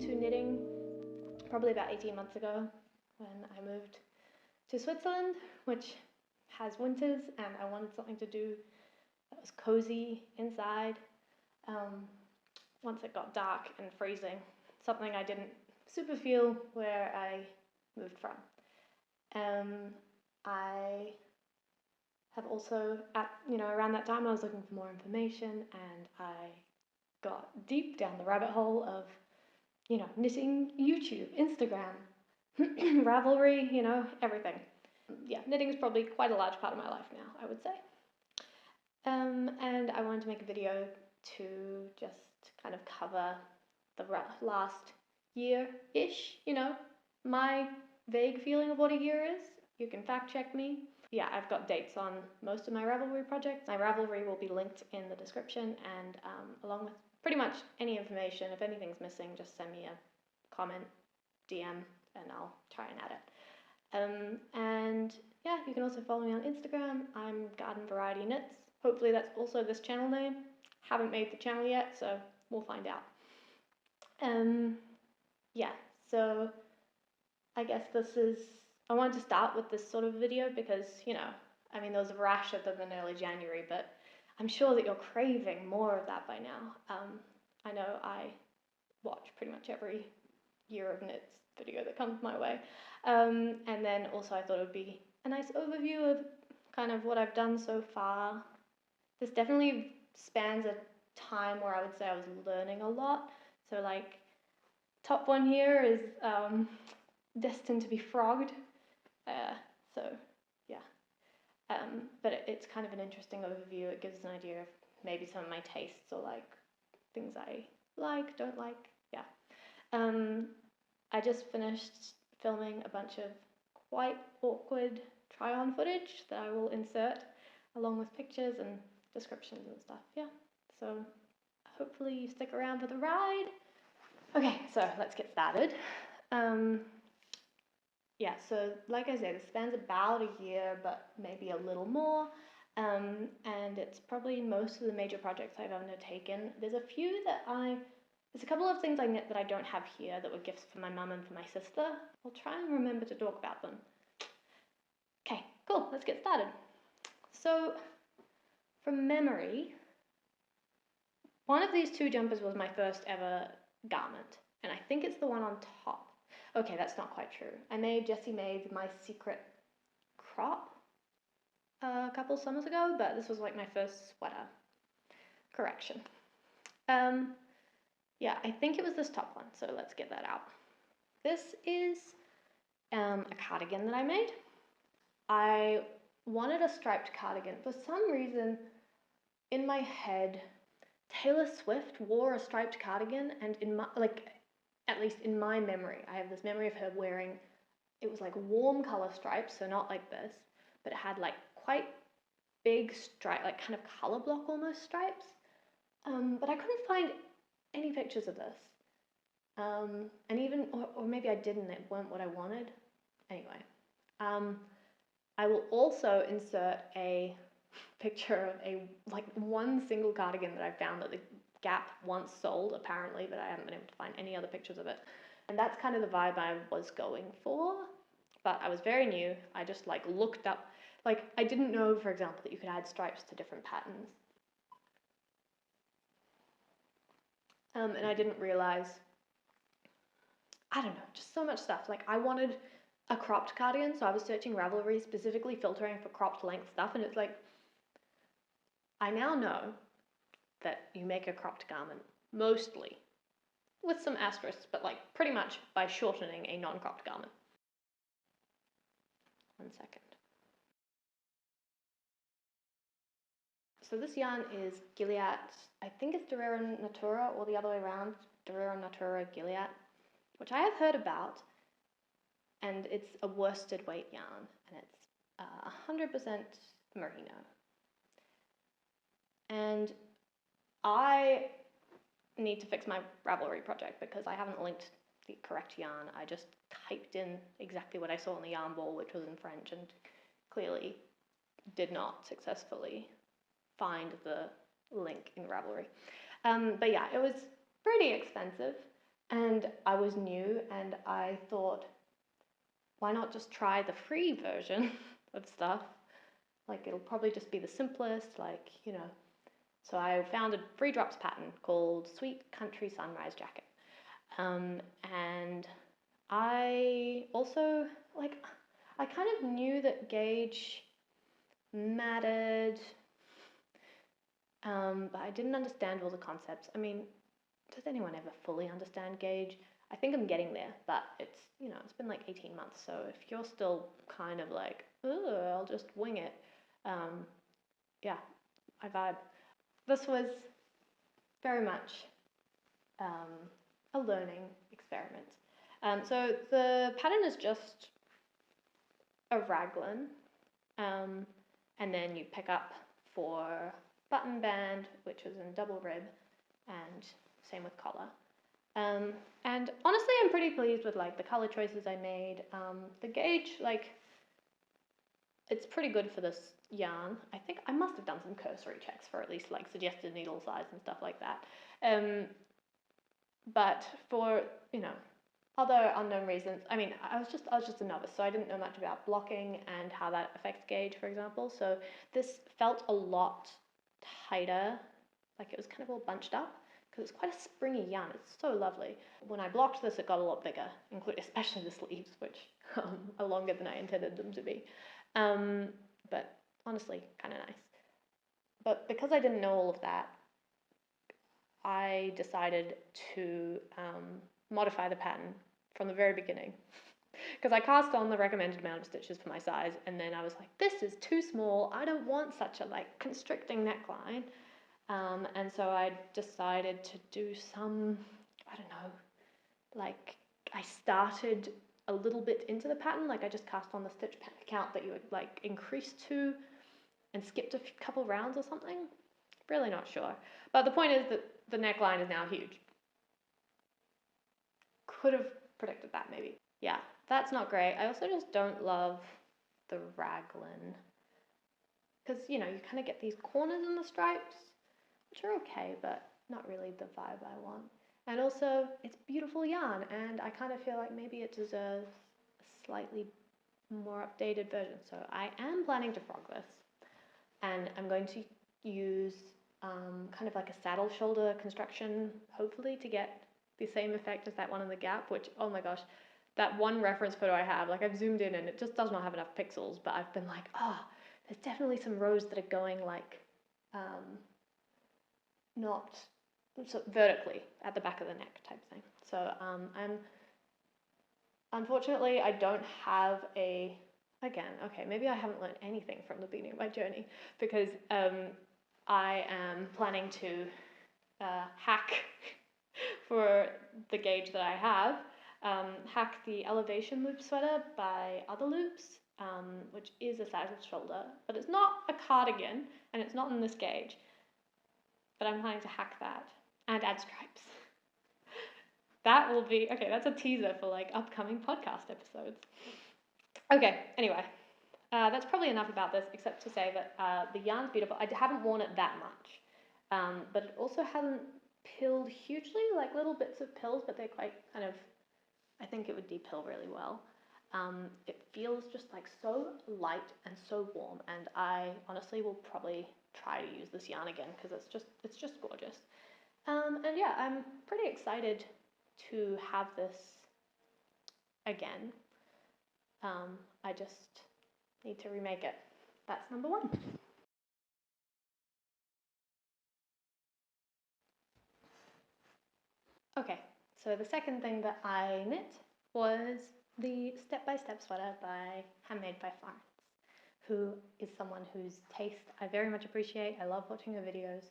into knitting probably about 18 months ago when I moved to Switzerland, which has winters, and I wanted something to do that was cozy inside once it got dark and freezing, something I didn't super feel where I moved from. I have also, around that time I was looking for more information, and I got deep down the rabbit hole of, knitting, YouTube, Instagram, Ravelry, everything. Yeah, knitting is probably quite a large part of my life now, I would say. And I wanted to make a video to just kind of cover the last year-ish, my vague feeling of what a year is. You can fact check me. Yeah, I've got dates on most of my Ravelry projects. My Ravelry will be linked in the description, and along with pretty much any information. If anything's missing, just send me a comment, DM, and I'll try and add it. And yeah, you can also follow me on Instagram. I'm Garden Variety Knits. Hopefully that's also this channel name. Haven't made the channel yet, so we'll find out. Yeah, so I guess I wanted to start with this sort of video because, there was a rash of them in early January, but I'm sure that you're craving more of that by now. I know I watch pretty much every year of knits video that comes my way. And then also I thought it would be a nice overview of kind of what I've done so far. This definitely spans a time where I would say I was learning a lot. So like, top one here is destined to be frogged. So yeah. But it's kind of an interesting overview. It gives an idea of maybe some of my tastes or like things I like, don't like. Yeah. I just finished filming a bunch of quite awkward try-on footage that I will insert along with pictures and descriptions and stuff. Yeah. So hopefully you stick around for the ride. Okay, so let's get started. Yeah, so like I said, it spans about a year, but maybe a little more. And it's probably most of the major projects I've undertaken. There's a couple of things I knit that I don't have here that were gifts for my mum and for my sister. I'll try and remember to talk about them. Okay, cool, let's get started. So, from memory, one of these two jumpers was my first ever garment, and I think it's the one on top. Okay, that's not quite true. Jessie made my secret crop a couple summers ago, but this was like my first sweater. Correction. Yeah, I think it was this top one, so let's get that out. This is a cardigan that I made. I wanted a striped cardigan. For some reason, in my head, Taylor Swift wore a striped cardigan, and at least in my memory, I have this memory of her wearing, it was like warm color stripes, so not like this, but it had like quite big stripe, like kind of color block almost stripes. But I couldn't find any pictures of this. And even, or maybe I didn't, it weren't what I wanted. Anyway, I will also insert a picture of one single cardigan that I found that the Gap once sold, apparently, but I haven't been able to find any other pictures of it. And that's kind of the vibe I was going for, but I was very new. I just looked up, I didn't know, for example, that you could add stripes to different patterns. And I didn't realize, I don't know, just so much stuff. I wanted a cropped cardigan, so I was searching Ravelry, specifically filtering for cropped length stuff, and it's like, I now know that you make a cropped garment, mostly, with some asterisks, but pretty much by shortening a non-cropped garment. 1 second. So this yarn is Gilliatt, I think it's Rerum Natura, or the other way around, Rerum Natura Gilliatt, which I have heard about, and it's a worsted weight yarn, and it's 100% merino. And I need to fix my Ravelry project because I haven't linked the correct yarn. I just typed in exactly what I saw on the yarn ball, which was in French, and clearly did not successfully find the link in Ravelry. But yeah, it was pretty expensive. And I was new, and I thought, why not just try the free version of stuff? Like, it'll probably just be the simplest, like, you know. So I found a free drops pattern called Sweet Country Sunrise Jacket. And I also, like, I kind of knew that gauge mattered, but I didn't understand all the concepts. I mean, does anyone ever fully understand gauge? I think I'm getting there, but it's, you know, it's been like 18 months, so if you're still kind of like, oh, I'll just wing it, yeah, I vibe. This was very much a learning experiment. So the pattern is just a raglan, and then you pick up for button band, which is in double rib, and same with collar. And honestly, I'm pretty pleased with like the color choices I made. The gauge, like, it's pretty good for this yarn. I think I must have done some cursory checks for at least like suggested needle size and stuff like that. But for, you know, other unknown reasons, I mean, I was just a novice, so I didn't know much about blocking and how that affects gauge, for example. So this felt a lot tighter, like it was kind of all bunched up, because it's quite a springy yarn. It's so lovely. When I blocked this, it got a lot bigger, including especially the sleeves, which are longer than I intended them to be. But honestly, kind of nice. But because I didn't know all of that, I decided to modify the pattern from the very beginning. Because I cast on the recommended amount of stitches for my size, and then I was like, this is too small. I don't want such a like constricting neckline. And so I decided to do some, I don't know, like I started a little bit into the pattern, like I just cast on the stitch count that you would like increase to and skipped a couple rounds or something. Really not sure. But the point is that the neckline is now huge. Could have predicted that maybe. Yeah, that's not great. I also just don't love the raglan. Because, you know, you kind of get these corners in the stripes, which are okay, but not really the vibe I want. And also, it's beautiful yarn, and I kind of feel like maybe it deserves a slightly more updated version. So I am planning to frog this, and I'm going to use kind of like a saddle shoulder construction, hopefully, to get the same effect as that one in the Gap, which, oh my gosh, that one reference photo I have, like I've zoomed in and it just does not have enough pixels, but I've been like, oh, there's definitely some rows that are going like, not so vertically at the back of the neck type thing. So unfortunately, I don't have again, okay, maybe I haven't learned anything from the beginning of my journey, because I am planning to hack for the gauge that I have, hack the elevation loop sweater by Other Loops, which is a saddle shoulder, but it's not a cardigan, and it's not in this gauge, but I'm planning to hack that and add stripes. That will be, okay, that's a teaser for like upcoming podcast episodes. Okay, anyway, that's probably enough about this, except to say that the yarn's beautiful. I haven't worn it that much, but it also hasn't pilled hugely, like little bits of pills, but they're quite kind of, I think it would depill really well. It feels just like so light and so warm, and I honestly will probably try to use this yarn again because it's just gorgeous. And yeah, I'm pretty excited to have this again. I just need to remake it. That's number one. Okay, so the second thing that I knit was the step-by-step sweater by Handmade by Florence, who is someone whose taste I very much appreciate. I love watching her videos,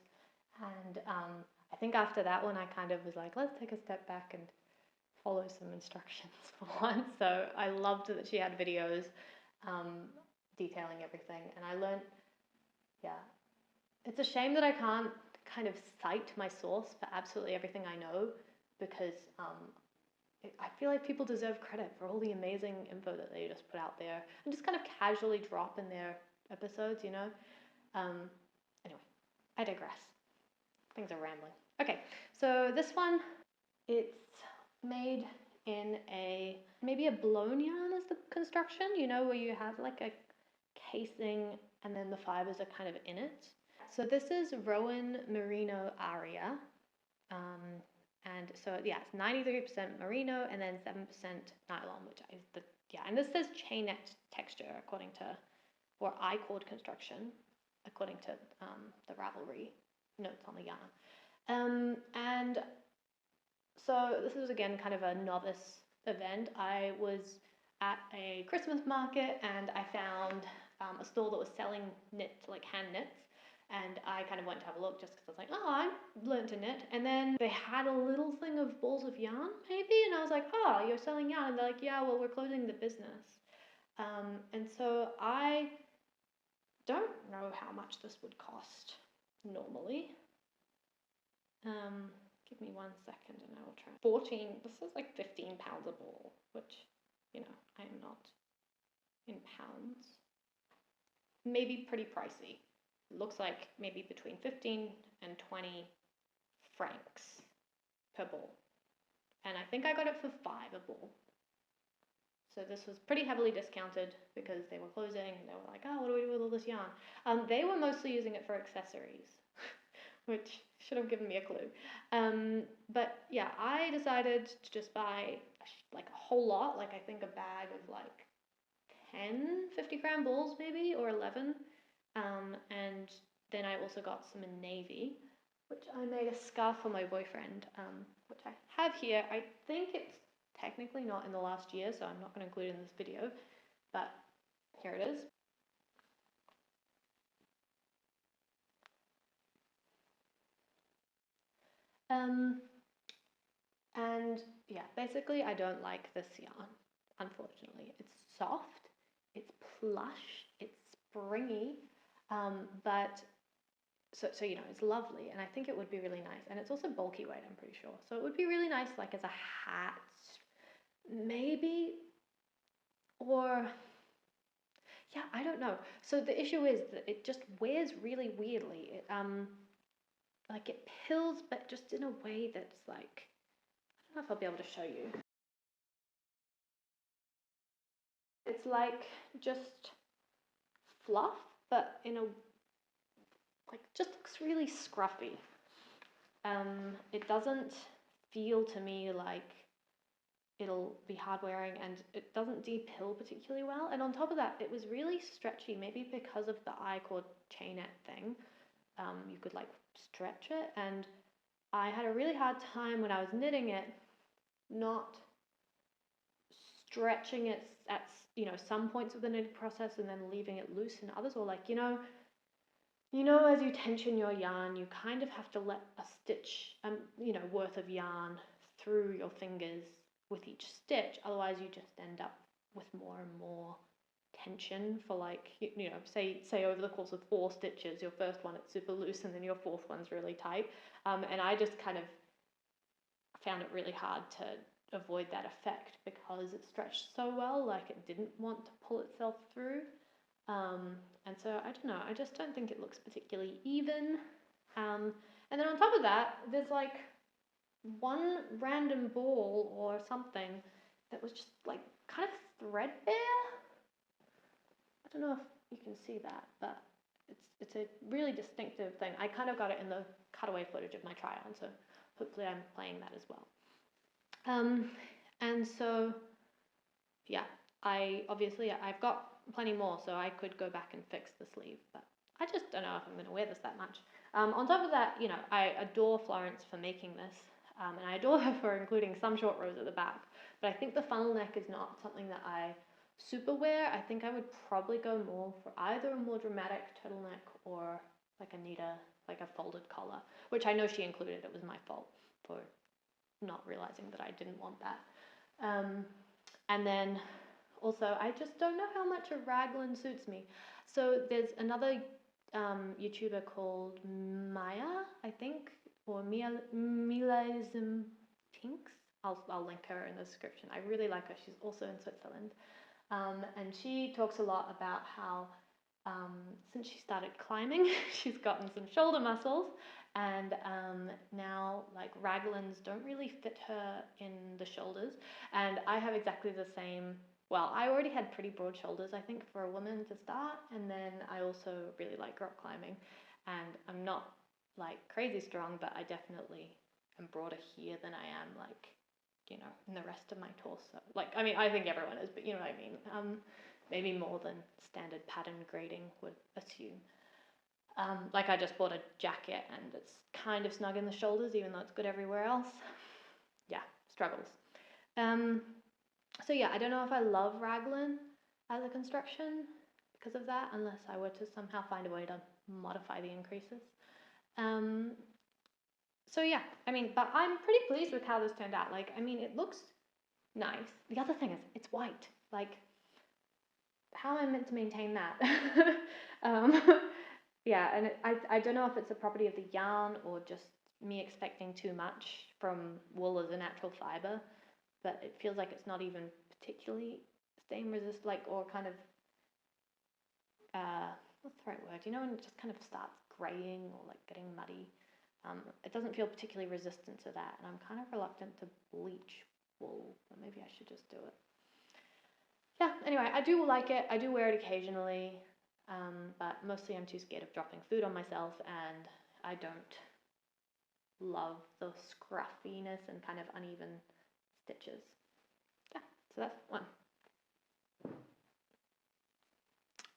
and I think after that one I kind of was like, let's take a step back and follow some instructions for once. So I loved that she had videos detailing everything, and I learned, yeah, it's a shame that I can't kind of cite my source for absolutely everything I know, because I feel like people deserve credit for all the amazing info that they just put out there and just kind of casually drop in their episodes, you know? Anyway, I digress. Things are rambling. Okay, so this one, it's made in maybe a blown yarn is the construction, you know, where you have like a casing and then the fibers are kind of in it. So this is Rowan Merino Aria. And so yeah, it's 93% merino and then 7% nylon, which is and this says chainette texture according to, or I-cord construction, according to the Ravelry notes on the yarn. And so this was again kind of a novice event. I was at a Christmas market and I found a store that was selling like hand knits. And I kind of went to have a look just because I was like, oh, I learned to knit. And then they had a little thing of balls of yarn, maybe. And I was like, oh, you're selling yarn? And they're like, yeah, well, we're closing the business. And so I don't know how much this would cost normally. Give me 1 second and I will try. This is like 15 pounds a ball, which, you know, I am not in pounds. Maybe pretty pricey. Looks like maybe between 15 and 20 francs per ball. And I think I got it for 5 a ball. So this was pretty heavily discounted because they were closing and they were like, oh, what do we do with all this yarn? They were mostly using it for accessories, which should have given me a clue. But yeah, I decided to just buy like a whole lot, like I think a bag of like 10 50-gram balls maybe, or 11. And then I also got some in navy, which I made a scarf for my boyfriend, which I have here. I think it's technically not in the last year, so I'm not going to include it in this video, but here it is. And yeah, basically I don't like this yarn, unfortunately. It's soft, it's plush, it's springy, but so you know, it's lovely, and I think it would be really nice, and it's also bulky weight, I'm pretty sure, so it would be really nice like as a hat maybe, or yeah, I don't know. So the issue is that it just wears really weirdly. It like it pills, but just in a way that's like, I don't know if I'll be able to show you. It's like just fluff, but in a, like, just looks really scruffy. It doesn't feel to me like it'll be hard wearing, and it doesn't de-pill particularly well. And on top of that, it was really stretchy, maybe because of the I-cord chainette thing. You could like stretch it, and I had a really hard time when I was knitting it not stretching it at, you know, some points of the knitting process and then leaving it loose in others, or like, you know, as you tension your yarn, you kind of have to let a stitch, you know, worth of yarn through your fingers with each stitch, otherwise you just end up with more and more tension for like, you know, say over the course of 4 stitches, your first one it's super loose and then your 4th one's really tight, and I just kind of found it really hard to avoid that effect because it stretched so well, like it didn't want to pull itself through, and so I don't know, I just don't think it looks particularly even, and then on top of that, there's like one random ball or something that was just like kind of threadbare. I don't know if you can see that, but it's a really distinctive thing. I kind of got it in the cutaway footage of my try on, so hopefully I'm playing that as well. And so yeah, I've got plenty more, so I could go back and fix the sleeve, but I just don't know if I'm going to wear this that much. On top of that, you know, I adore Florence for making this, and I adore her for including some short rows at the back, but I think the funnel neck is not something that I super wear. I think I would probably go more for either a more dramatic turtleneck or like a neater, like a folded collar, which I know she included. It was my fault for not realizing that I didn't want that. And then also, I just don't know how much a raglan suits me. So there's another YouTuber called Maya, I think, or Milaism Tinks. I'll link her in the description. I really like her. She's also in Switzerland. And she talks a lot about how since she started climbing, she's gotten some shoulder muscles, and now like raglans don't really fit her in the shoulders, and I have exactly the same. Well, I already had pretty broad shoulders, I think, for a woman to start, and then I also really like rock climbing, and I'm not like crazy strong, but I definitely am broader here than I am like, you know, in the rest of my torso. Like, I mean, I think everyone is, but you know what I mean. Maybe more than standard pattern grading would assume. Like I just bought a jacket and it's kind of snug in the shoulders, even though it's good everywhere else. Yeah, struggles. So yeah, I don't know if I love raglan as a construction because of that, unless I were to somehow find a way to modify the increases. So yeah, I mean, but I'm pretty pleased with how this turned out. Like, I mean, it looks nice. The other thing is, it's white. Like, how am I meant to maintain that? Yeah, and I don't know if it's a property of the yarn or just me expecting too much from wool as a natural fiber, but it feels like it's not even particularly stain resist, like, or kind of, what's the right word? You know, when it just kind of starts graying or like getting muddy. It doesn't feel particularly resistant to that, and I'm kind of reluctant to bleach wool, but maybe I should just do it. Yeah, anyway, I do like it. I do wear it occasionally, but mostly I'm too scared of dropping food on myself, and I don't love the scruffiness and kind of uneven stitches. Yeah, so that's one.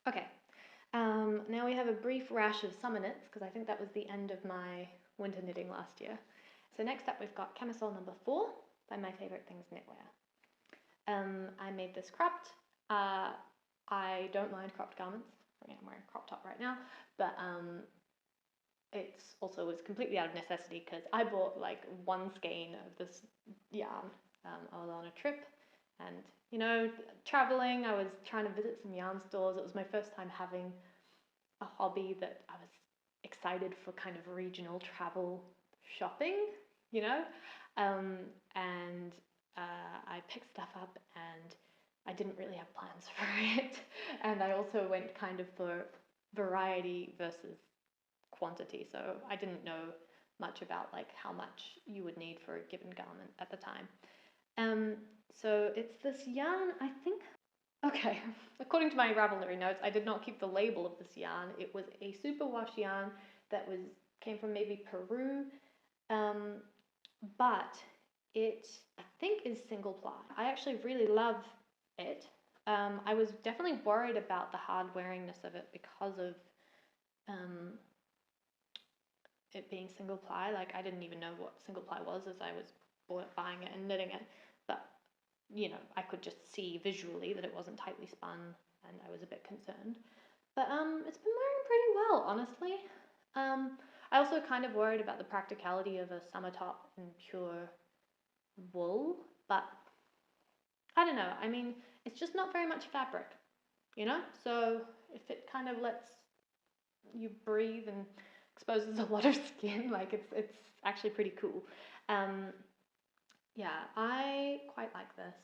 Okay, now we have a brief rash of summer knits, because I think that was the end of my winter knitting last year. So next up we've got Camisole No. 4 by My Favorite Things Knitwear. I made this cropped. I don't mind cropped garments. I mean, I'm wearing a crop top right now, but it's also was completely out of necessity because I bought like one skein of this yarn. I was on a trip and, you know, traveling, I was trying to visit some yarn stores. It was my first time having a hobby that I was excited for kind of regional travel shopping, you know, and I picked stuff up and I didn't really have plans for it, and I also went kind of for variety versus quantity, so I didn't know much about like how much you would need for a given garment at the time. So it's this yarn, I think. Okay, according to my Ravelry notes, I did not keep the label of this yarn. It was a superwash yarn that came from maybe Peru, but it, I think, is single ply. I actually really love it. I was definitely worried about the hard wearingness of it because of it being single ply. Like, I didn't even know what single ply was as I was buying it and knitting it, but you know, I could just see visually that it wasn't tightly spun, and I was a bit concerned. But it's been wearing pretty well, honestly. I also kind of worried about the practicality of a summer top in pure wool, but I don't know. I mean, it's just not very much fabric, you know? So if it kind of lets you breathe and exposes a lot of skin, like it's actually pretty cool. Yeah, I quite like this.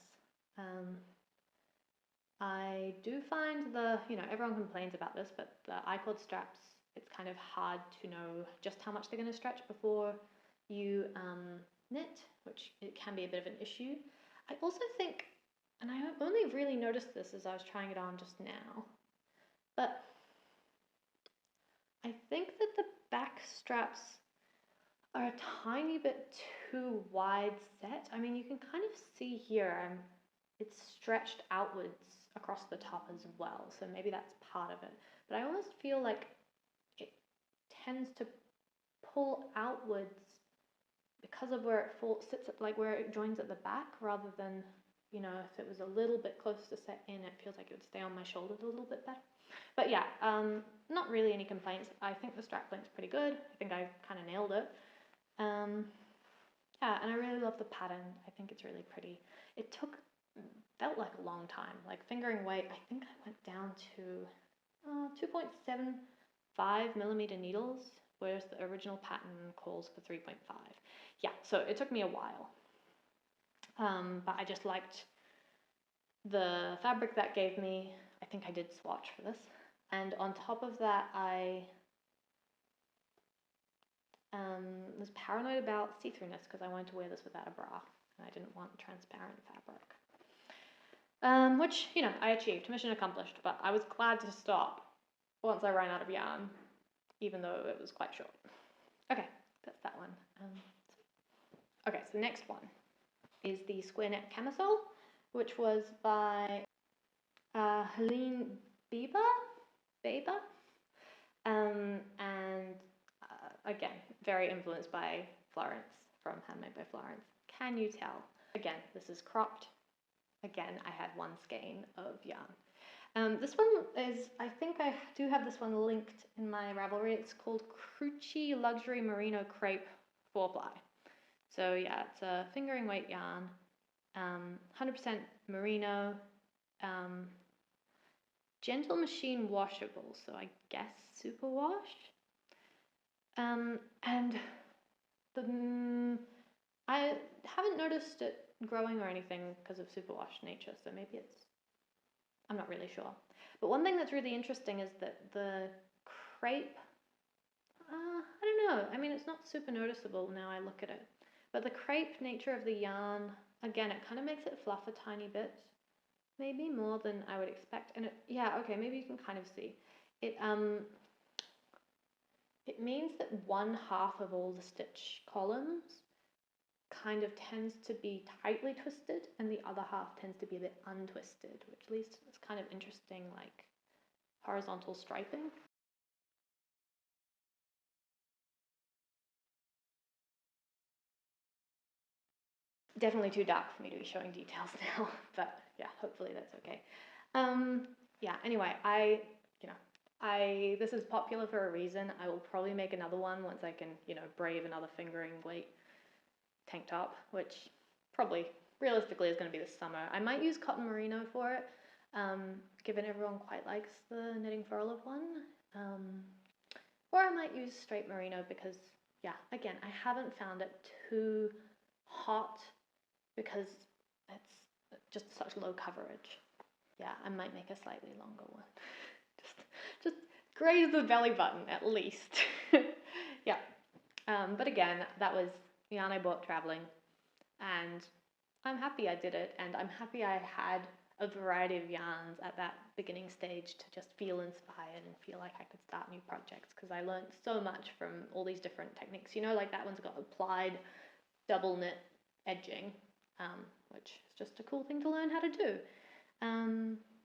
I do find you know, everyone complains about this, but the I-cord straps, it's kind of hard to know just how much they're going to stretch before you knit, which it can be a bit of an issue. I also think, and I only really noticed this as I was trying it on just now, but I think that the back straps are a tiny bit too wide set. I mean, you can kind of see here, it's stretched outwards across the top as well, so maybe that's part of it. But I almost feel like it tends to pull outwards because of where it sits, like where it joins at the back, rather than, you know, if it was a little bit close to set in, it feels like it would stay on my shoulders a little bit better. But yeah, not really any complaints. I think the strap length's pretty good. I think I kind of nailed it. Yeah, and I really love the pattern. I think it's really pretty. It felt like a long time. Like fingering weight, I think I went down to 2.75 millimeter needles, whereas the original pattern calls for 3.5. Yeah, so it took me a while. But I just liked the fabric that gave me. I think I did swatch for this. And on top of that, I Was paranoid about see-throughness because I wanted to wear this without a bra and I didn't want transparent fabric. Which, you know, I achieved, mission accomplished, but I was glad to stop once I ran out of yarn, even though it was quite short. Okay, that's that one. Okay, so the next one is the square neck camisole, which was by Helene Beba, and again, very influenced by Florence from Handmade by Florence. Can you tell? Again, this is cropped. Again, I had one skein of yarn. This one is, I think I do have this one linked in my Ravelry. It's called Crucci Luxury Merino Crepe 4-ply. So yeah, it's a fingering weight yarn, 100% merino, gentle machine washable, so I guess superwash. And I haven't noticed it growing or anything because of superwash nature, so maybe it's, I'm not really sure. But one thing that's really interesting is that the crepe, I don't know, I mean, it's not super noticeable now I look at it, but the crepe nature of the yarn, again, it kind of makes it fluff a tiny bit, maybe more than I would expect. And it, yeah, okay, maybe you can kind of see it. It means that one half of all the stitch columns kind of tends to be tightly twisted and the other half tends to be a bit untwisted, which leads to this kind of interesting like horizontal striping. Definitely too dark for me to be showing details now, but yeah, hopefully that's okay. Yeah, anyway, this is popular for a reason. I will probably make another one once I can, you know, brave another fingering weight tank top, which probably realistically is going to be this summer. I might use cotton merino for it, given everyone quite likes the knitting for olive one. Or I might use straight merino because, yeah, again, I haven't found it too hot because it's just such low coverage. Yeah, I might make a slightly longer one. just graze the belly button at least. Yeah. But again, that was yarn I bought traveling, and I'm happy I did it, and I'm happy I had a variety of yarns at that beginning stage to just feel inspired and feel like I could start new projects, because I learned so much from all these different techniques. You know, like that one's got applied double knit edging, which is just a cool thing to learn how to do.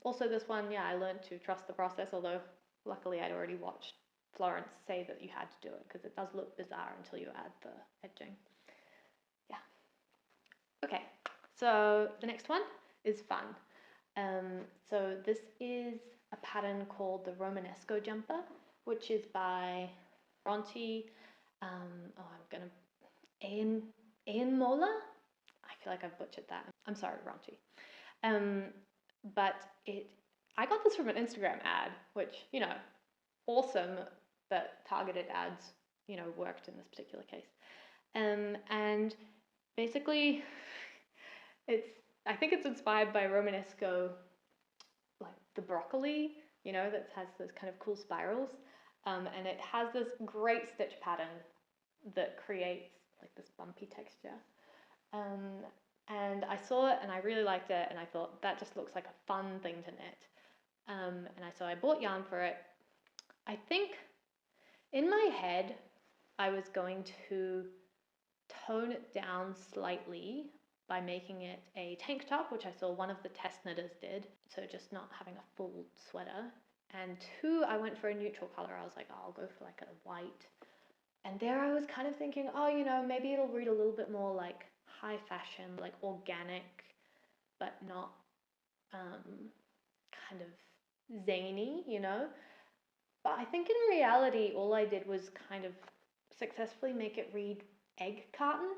Also this one, yeah, I learned to trust the process, although luckily I'd already watched Florence say that you had to do it, because it does look bizarre until you add the edging. Yeah. Okay, so the next one is fun. So this is a pattern called the Romanesco Jumper, which is by Ranti. Ehinmola? I feel like I've butchered that. I'm sorry, Ranti. But I got this from an Instagram ad, which, you know, awesome that targeted ads, you know, worked in this particular case. And basically, I think it's inspired by Romanesco, like the broccoli, you know, that has those kind of cool spirals. And it has this great stitch pattern that creates like this bumpy texture. And I saw it and I really liked it, and I thought that just looks like a fun thing to knit. So I bought yarn for it. I think in my head I was going to tone it down slightly by making it a tank top, which I saw one of the test knitters did, so just not having a full sweater. And two, I went for a neutral color. I was like, oh, I'll go for like a white. And there I was kind of thinking, oh, you know, maybe it'll read a little bit more like high fashion, like organic, but not kind of zany, you know. But I think in reality, all I did was kind of successfully make it read egg carton.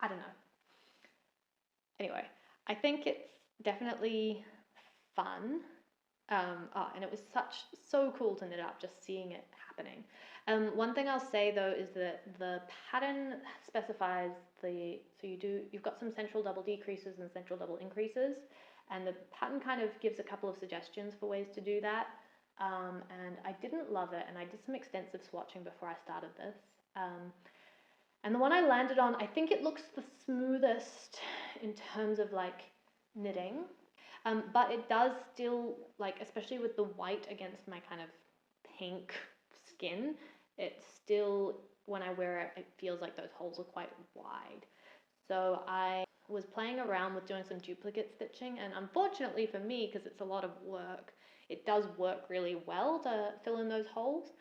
I don't know. Anyway, I think it's definitely fun. And it was so cool to knit up, just seeing it happening. One thing I'll say though is that the pattern specifies you've got some central double decreases and central double increases, and the pattern kind of gives a couple of suggestions for ways to do that. and I didn't love it, and I did some extensive swatching before I started this. And the one I landed on, I think it looks the smoothest in terms of like knitting, but it does still, like, especially with the white against my kind of pink skin, it still, when I wear it, it feels like those holes are quite wide. So I was playing around with doing some duplicate stitching, and unfortunately for me, because it's a lot of work, it does work really well to fill in those holes,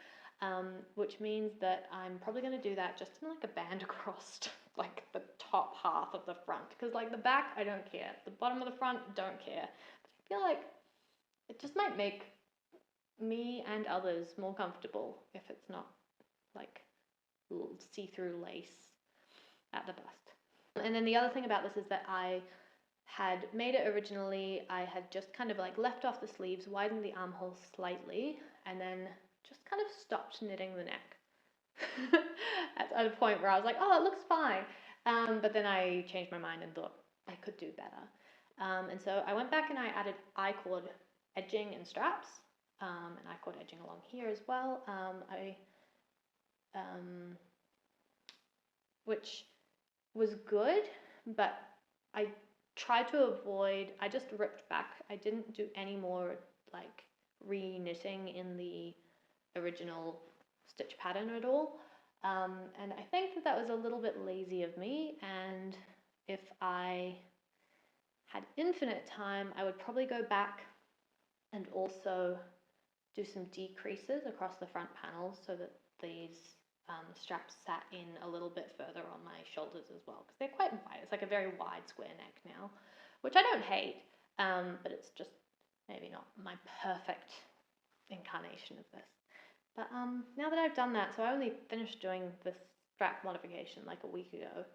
which means that I'm probably going to do that just in like a band across like the top half of the front, because like the back I don't care, the bottom of the front don't care, but I feel like it just might make me and others more comfortable if it's not like see-through lace at the bust. And then the other thing about this is that I had made it originally, I had just kind of like left off the sleeves, widened the armholes slightly, and then just kind of stopped knitting the neck at a point where I was like, oh, it looks fine. But then I changed my mind and thought I could do better. And so I went back and I added I-cord edging and straps, and I-cord edging along here as well, which was good, but I tried to avoid, I just ripped back. I didn't do any more like re-knitting in the original stitch pattern at all. And I think that was a little bit lazy of me, and if I had infinite time, I would probably go back and also do some decreases across the front panels so that these straps sat in a little bit further on my shoulders as well, because they're quite wide. It's like a very wide square neck now, which I don't hate, but it's just maybe not my perfect incarnation of this. But now that I've done that, so I only finished doing this strap modification like a week ago,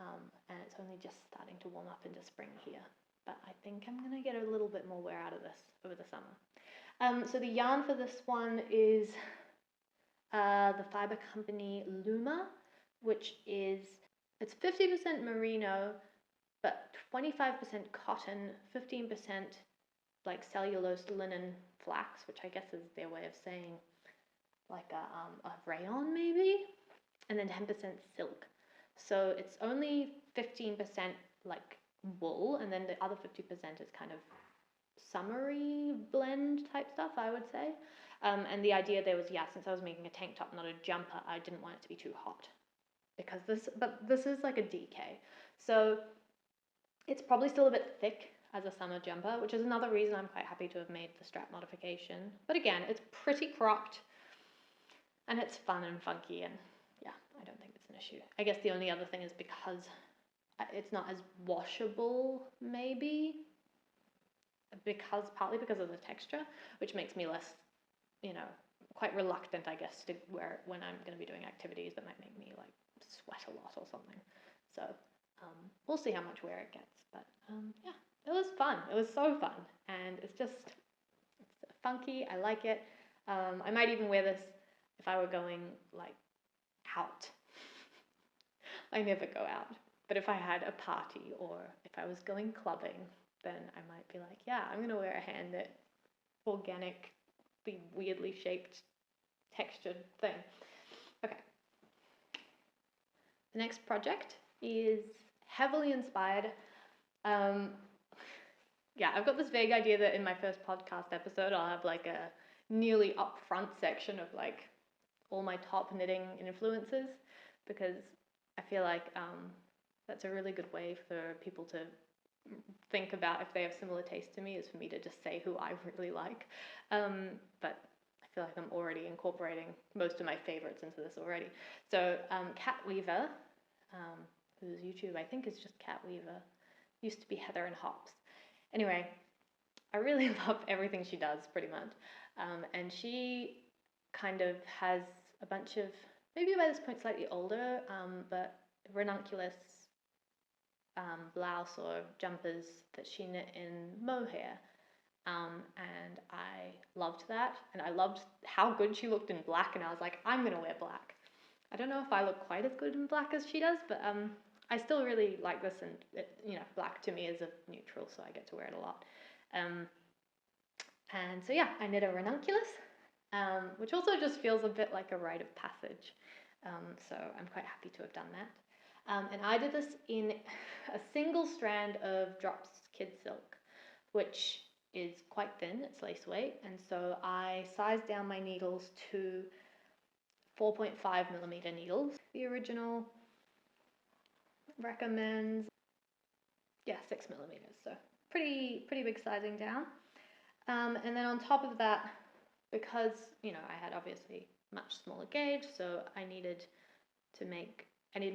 and it's only just starting to warm up into spring here, but I think I'm going to get a little bit more wear out of this over the summer. So the yarn for this one is the fiber company Luma, which is, it's 50% merino, but 25% cotton, 15% like cellulose linen flax, which I guess is their way of saying like a rayon maybe, and then 10% silk. So it's only 15% like wool, and then the other 50% is kind of summery blend type stuff, I would say. And the idea there was, yeah, since I was making a tank top, not a jumper, I didn't want it to be too hot, because this is like a DK. So it's probably still a bit thick as a summer jumper, which is another reason I'm quite happy to have made the strap modification. But again, it's pretty cropped, and it's fun and funky, and yeah, I don't think it's an issue. I guess the only other thing is because it's not as washable, maybe, partly because of the texture, which makes me less, quite reluctant, I guess, to wear it when I'm going to be doing activities that might make me like sweat a lot or something. So we'll see how much wear it gets, but yeah, it was fun. It was so fun, and it's funky. I like it. I might even wear this if I were going like out. I never go out, but if I had a party or if I was going clubbing, then I might be like, yeah, I'm gonna wear a hand knit, organic, weirdly shaped, textured thing. Okay. The next project is heavily inspired. Yeah, I've got this vague idea that in my first podcast episode, I'll have like a nearly upfront section of like all my top knitting influences, because I feel like that's a really good way for people to think about if they have similar taste to me, is for me to just say who I really like. But I feel like I'm already incorporating most of my favorites into this already. So Cat Weaver, whose YouTube I think is just Cat Weaver, used to be Heather and Hops. Anyway, I really love everything she does, pretty much. And she kind of has a bunch of, maybe by this point slightly older, but ranunculus blouse or jumpers that she knit in mohair. And I loved that, and I loved how good she looked in black, and I was like, I'm gonna wear black. I don't know if I look quite as good in black as she does, but I still really like this, and black to me is a neutral, so I get to wear it a lot. And so yeah, I knit a ranunculus, which also just feels a bit like a rite of passage. So I'm quite happy to have done that. And I did this in a single strand of Drops Kid-Silk, which is quite thin, it's lace weight, and so I sized down my needles to 4.5mm needles. The original recommends, yeah, 6mm, so pretty big sizing down. And then on top of that, because, you know, I had obviously much smaller gauge, so I needed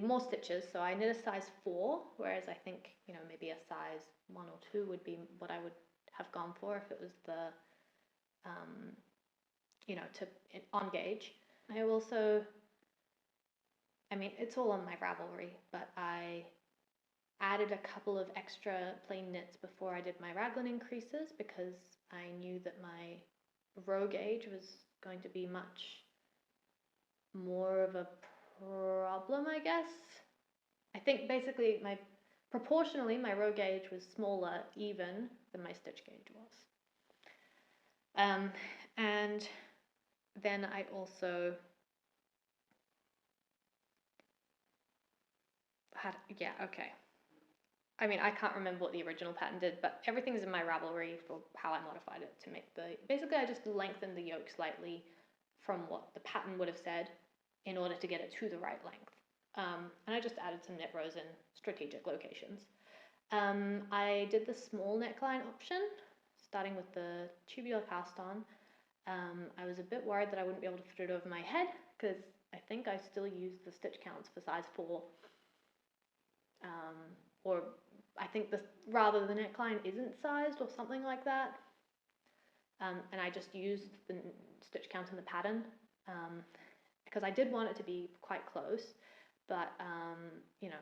more stitches, so I knit a size 4, whereas I think, you know, maybe a size 1 or 2 would be what I would have gone for if it was the, you know, on gauge. I also, I mean, it's all on my Ravelry, but I added a couple of extra plain knits before I did my raglan increases because I knew that my row gauge was going to be much more of a problem, I guess. I think basically proportionally my row gauge was smaller even than my stitch gauge was. And then I also had, yeah, okay. I mean, I can't remember what the original pattern did, but everything's in my Ravelry for how I modified it to make basically I just lengthened the yoke slightly from what the pattern would have said in order to get it to the right length. And I just added some knit rows in strategic locations. I did the small neckline option, starting with the tubular cast on. I was a bit worried that I wouldn't be able to fit it over my head because I think I still use the stitch counts for size 4. Or I think rather the neckline isn't sized or something like that. And I just used the stitch count in the pattern because I did want it to be quite close, but you know,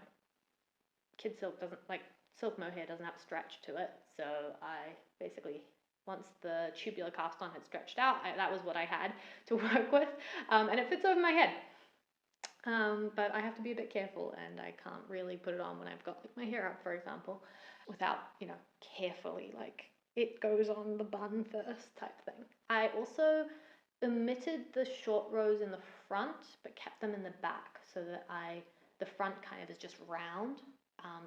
Kid-Silk doesn't, like silk mohair doesn't have a stretch to it, so I basically, once the tubular cast on had stretched out, that was what I had to work with, and it fits over my head. But I have to be a bit careful, and I can't really put it on when I've got like my hair up, for example, without, you know, carefully, like it goes on the bun first type thing. I also omitted the short rows in the front, but kept them in the back so that the front kind of is just round,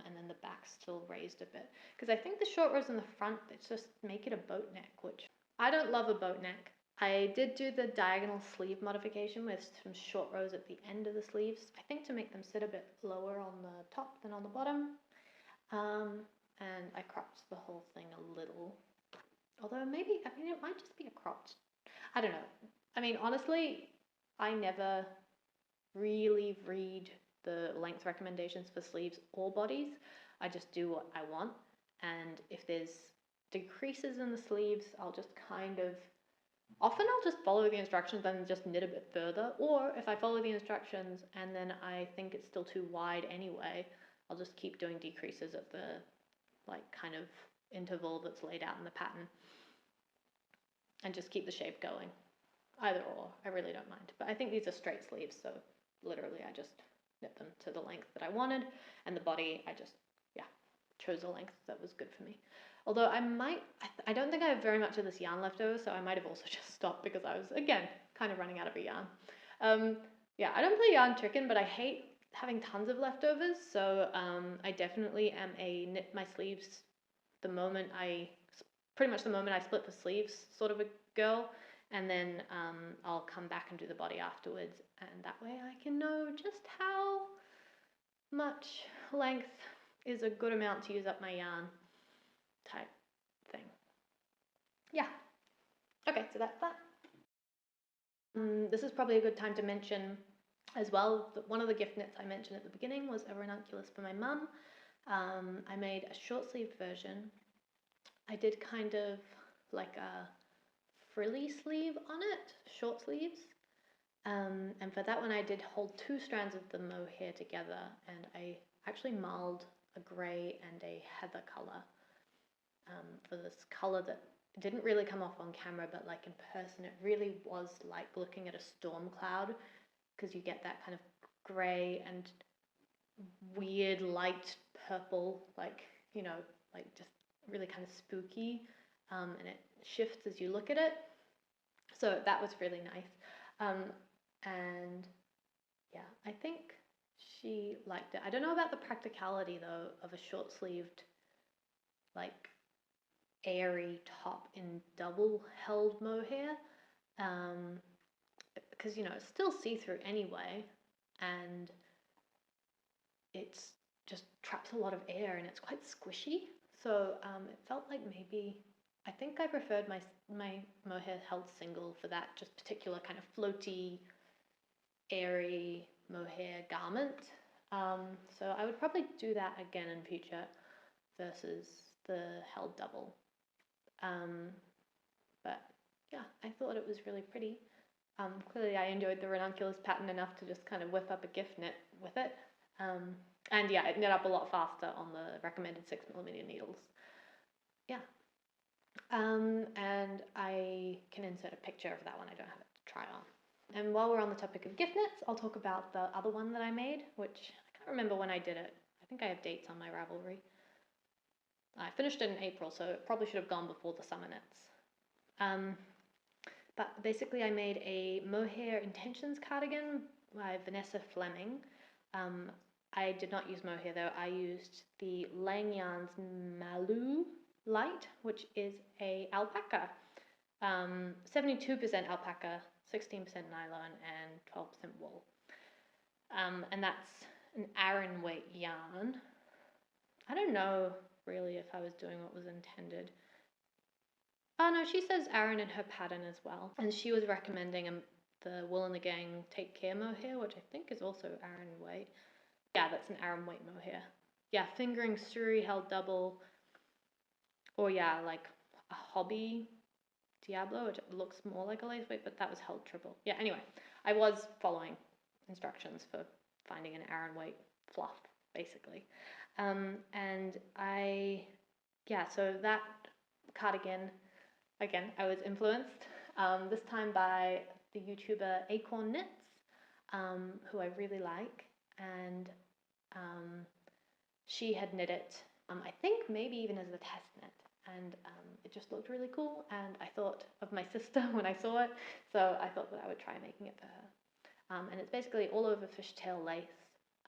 and then the back still raised a bit. Because I think the short rows in the front, it's just make it a boat neck, which I don't love a boat neck. I did do the diagonal sleeve modification with some short rows at the end of the sleeves, I think to make them sit a bit lower on the top than on the bottom. And I cropped the whole thing a little. Although maybe, I mean, it might just be a cropped, I don't know. I mean, honestly, I never really read the length recommendations for sleeves or bodies. I just do what I want. And if there's decreases in the sleeves, I'll just kind of, often I'll just follow the instructions and just knit a bit further, or if I follow the instructions and then I think it's still too wide anyway, I'll just keep doing decreases at the like kind of interval that's laid out in the pattern and just keep the shape going. Either or, I really don't mind. But I think these are straight sleeves, so literally I just knit them to the length that I wanted, and the body I just, yeah, chose a length that was good for me. Although I don't think I have very much of this yarn left over, so I might have also just stopped because I was, again, kind of running out of a yarn. Yeah, I don't play yarn chicken, but I hate having tons of leftovers, so I definitely am a knit my sleeves pretty much the moment I split the sleeves sort of a girl, and then I'll come back and do the body afterwards, and that way I can know just how much length is a good amount to use up my yarn type thing. Yeah. Okay, so that's that. This is probably a good time to mention as well that one of the gift knits I mentioned at the beginning was a ranunculus for my mum. I made a short-sleeved version. I did kind of like a frilly sleeve on it, short sleeves. And for that one I did hold 2 strands of the mohair together, and I actually marled a grey and a heather colour for this colour that didn't really come off on camera, but like in person it really was like looking at a storm cloud, because you get that kind of grey and weird light purple, like, you know, like just really kind of spooky and it shifts as you look at it. So that was really nice. And yeah, I think she liked it. I don't know about the practicality though of a short sleeved, like airy top in double held mohair, because you know it's still see-through anyway, and it's just traps a lot of air and it's quite squishy. So it felt like maybe, I think I preferred my mohair held single for that just particular kind of floaty, airy mohair garment. So I would probably do that again in future versus the held double. But yeah, I thought it was really pretty. Clearly I enjoyed the Ranunculus pattern enough to just kind of whip up a gift knit with it. And yeah, it knit up a lot faster on the recommended 6mm needles. Yeah. And I can insert a picture of that one. I don't have it to try on. And while we're on the topic of gift knits, I'll talk about the other one that I made, which I can't remember when I did it. I think I have dates on my Ravelry. I finished it in April, so it probably should have gone before the summer knits. But basically I made a Mohair Intentions cardigan by Vanessa Fleming. I did not use mohair though. I used the Lang Yarns Malu Light, which is a alpaca. 72% alpaca, 16% nylon, and 12% wool. And that's an Aran weight yarn. I don't know really if I was doing what was intended. Oh no, she says Aran in her pattern as well. And she was recommending the Wool and the Gang Take Care mohair, which I think is also Aran weight. Yeah, that's an Aran weight mohair. Yeah, fingering Suri held double. Or yeah, like a Hobby Diablo, which looks more like a lace weight, but that was held triple. Yeah, anyway, I was following instructions for finding an Aran weight fluff, basically. And so that cardigan, again, I was influenced, this time by the YouTuber Acorn Knits, who I really like, and she had knit it, I think maybe even as a test knit, and it just looked really cool, and I thought of my sister when I saw it, so I thought that I would try making it for her. And it's basically all over fishtail lace,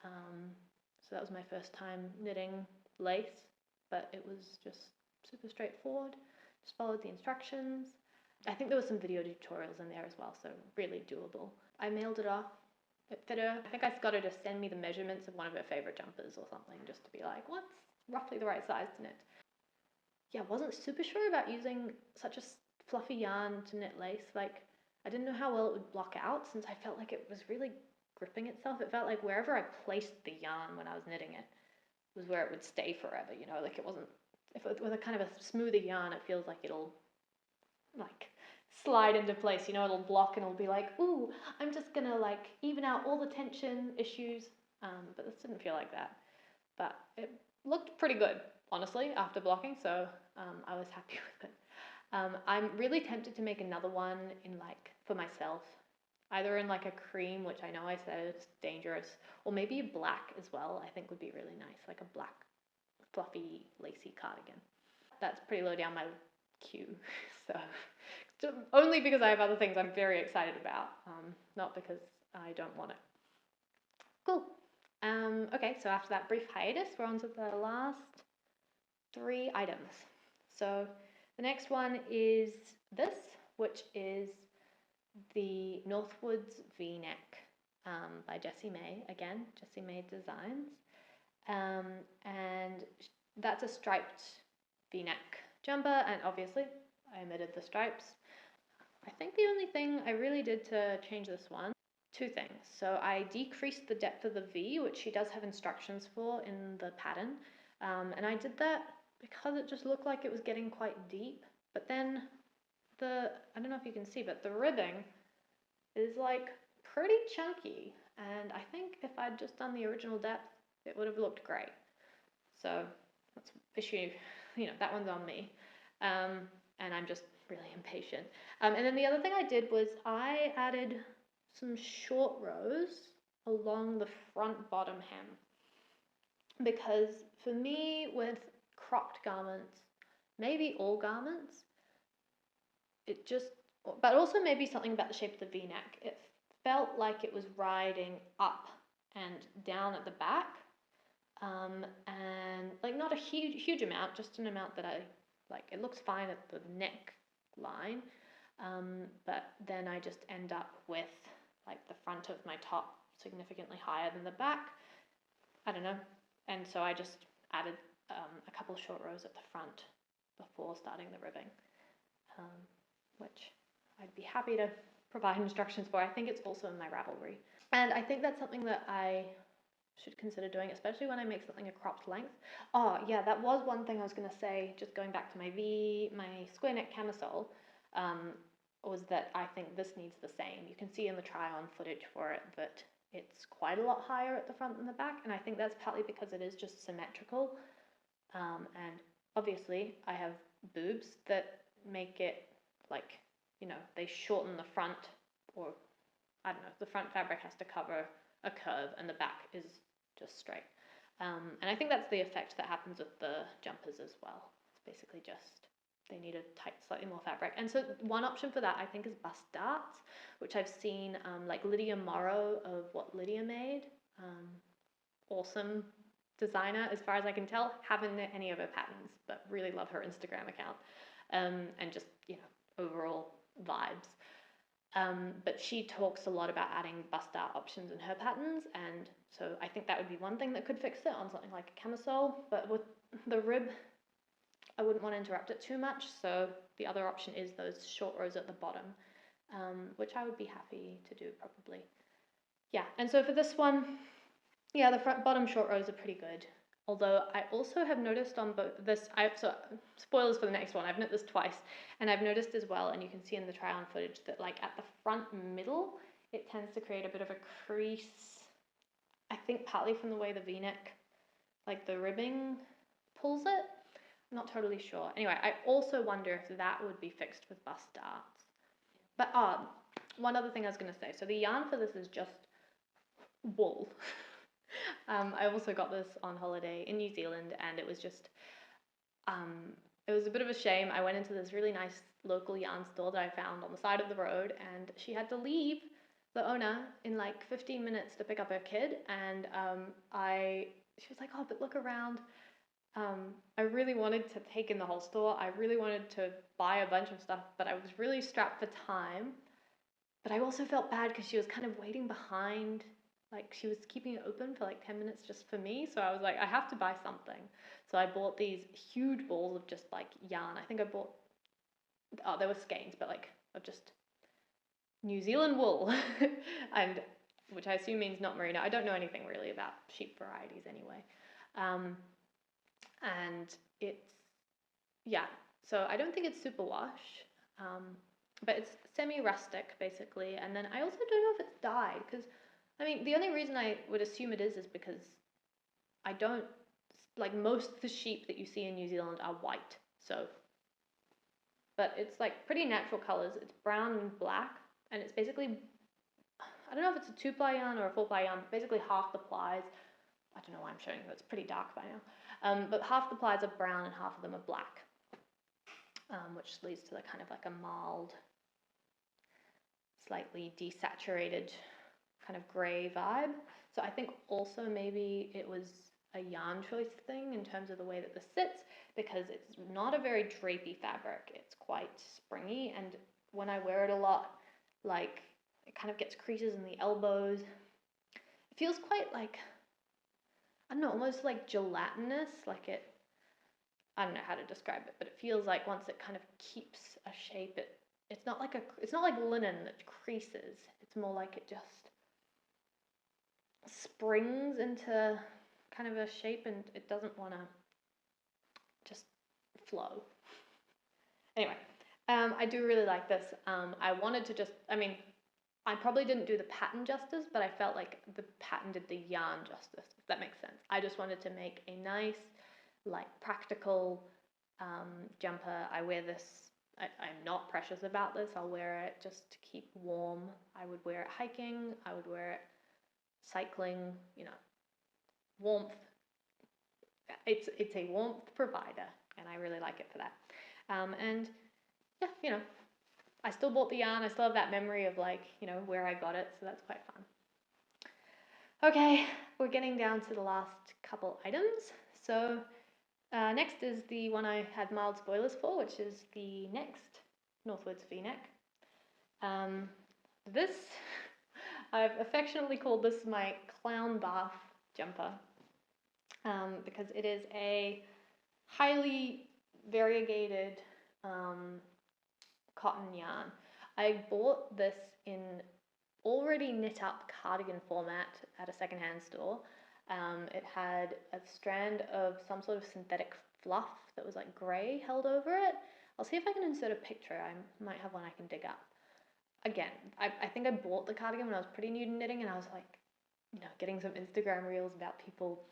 so that was my first time knitting lace, but it was just super straightforward. Just followed the instructions. I think there were some video tutorials in there as well, so really doable. I mailed it off. It fit her. I think I got her to send me the measurements of one of her favorite jumpers or something, just to be like, what's roughly the right size to knit? Yeah, wasn't super sure about using such a fluffy yarn to knit lace. Like, I didn't know how well it would block out, since I felt like it was really gripping itself. It felt like wherever I placed the yarn when I was knitting it was where it would stay forever, you know, like it wasn't, if it was a kind of a smoother yarn, it feels like it'll like slide into place, you know, it'll block and it'll be like, ooh, I'm just gonna like even out all the tension issues, but this didn't feel like that. But it looked pretty good, honestly, after blocking, so I was happy with it. I'm really tempted to make another one in like, for myself, either in like a cream, which I know I said is dangerous, or maybe a black as well, I think would be really nice, like a black fluffy lacy cardigan. That's pretty low down my queue, so only because I have other things I'm very excited about, not because I don't want it. Cool. Okay, so after that brief hiatus, we're on to the last 3 items. So the next one is this, which is the Northwoods V Neck by Jessie May. Again, Jessie May Designs. And that's a striped V-neck jumper, and obviously I omitted the stripes. I think the only thing I really did to change this one, 2 things. So I decreased the depth of the V, which she does have instructions for in the pattern, and I did that because it just looked like it was getting quite deep. But then I don't know if you can see, but the ribbing is like pretty chunky, and I think if I'd just done the original depth, it would have looked great. So that's issue, you know, that one's on me. And I'm just really impatient. And then the other thing I did was I added some short rows along the front bottom hem. Because for me, with cropped garments, maybe all garments, it just, but also maybe something about the shape of the V-neck. It felt like it was riding up and down at the back, and like not a huge amount, just an amount that I like. It looks fine at the neck line, but then I just end up with like the front of my top significantly higher than the back. I don't know, and so I just added a couple short rows at the front before starting the ribbing, which I'd be happy to provide instructions for. I think it's also in my Ravelry, and I think that's something that I should consider doing, especially when I make something a cropped length. Oh yeah, that was one thing I was going to say, just going back to my square neck camisole, was that I think this needs the same. You can see in the try on footage for it that it's quite a lot higher at the front than the back, and I think that's partly because it is just symmetrical, and obviously I have boobs that make it like, you know, they shorten the front, or I don't know, the front fabric has to cover a curve and the back is just straight. And I think that's the effect that happens with the jumpers as well. It's basically just, they need a tight, slightly more fabric. And so one option for that I think is bust darts, which I've seen like Lydia Morrow of What Lydia Made. Awesome designer as far as I can tell. Haven't knit any of her patterns, but really love her Instagram account. And just, you know, overall vibes. But she talks a lot about adding bust dart options in her patterns, and so I think that would be one thing that could fix it on something like a camisole. But with the rib, I wouldn't want to interrupt it too much, so the other option is those short rows at the bottom, which I would be happy to do probably. Yeah, and so for this one, yeah, the front bottom short rows are pretty good. Although I also have noticed on both this, so spoilers for the next one, I've knit this twice, and I've noticed as well, and you can see in the try on footage, that like at the front middle, it tends to create a bit of a crease. I think partly from the way the V-neck, like the ribbing pulls it. I'm not totally sure. Anyway, I also wonder if that would be fixed with bust darts. But one other thing I was going to say, so the yarn for this is just wool. I also got this on holiday in New Zealand, and it was just, it was a bit of a shame. I went into this really nice local yarn store that I found on the side of the road, and she had to leave, the owner, in like 15 minutes to pick up her kid, and she was like, oh, but look around. I really wanted to take in the whole store. I really wanted to buy a bunch of stuff, but I was really strapped for time. But I also felt bad because she was kind of waiting behind. Like, she was keeping it open for like 10 minutes just for me. So I was like, I have to buy something. So I bought these huge balls of just like yarn. I think I bought, they were skeins, but like of just New Zealand wool, and which I assume means not merino. I don't know anything really about sheep varieties anyway. And it's, yeah, so I don't think it's superwash, but it's semi-rustic basically. And then I also don't know if it's dyed, because I mean, the only reason I would assume it is because I don't, like, most of the sheep that you see in New Zealand are white, so, but it's like pretty natural colors. It's brown and black, and it's basically, I don't know if it's a 2-ply yarn or a 4-ply yarn, but basically half the plies, I don't know why I'm showing you, it's pretty dark by now, but half the plies are brown and half of them are black, which leads to the kind of like a mild, slightly desaturated kind of grey vibe. So I think also maybe it was a yarn choice thing in terms of the way that this sits, because it's not a very drapey fabric. It's quite springy, and when I wear it a lot, like, it kind of gets creases in the elbows. It feels quite like, I don't know, almost like gelatinous, like it, I don't know how to describe it, but it feels like once it kind of keeps a shape, it's not like linen that creases. It's more like it just springs into kind of a shape, and it doesn't want to just flow. Anyway, I do really like this. I wanted to just, I mean, I probably didn't do the pattern justice, but I felt like the pattern did the yarn justice, if that makes sense. I just wanted to make a nice, like, practical jumper. I wear this, I'm not precious about this. I'll wear it just to keep warm. I would wear it hiking. I would wear it cycling, you know, warmth. It's a warmth provider, and I really like it for that. And yeah, you know, I still bought the yarn. I still have that memory of like, you know, where I got it. So that's quite fun. Okay, we're getting down to the last couple items. So next is the one I had mild spoilers for, which is the next Northwoods V Neck. This, I've affectionately called this my clown barf jumper, because it is a highly variegated cotton yarn. I bought this in already knit up cardigan format at a secondhand store. It had a strand of some sort of synthetic fluff that was like grey held over it. I'll see if I can insert a picture. I might have one I can dig up. Again, I think I bought the cardigan when I was pretty new to knitting, and I was like, you know, getting some Instagram reels about people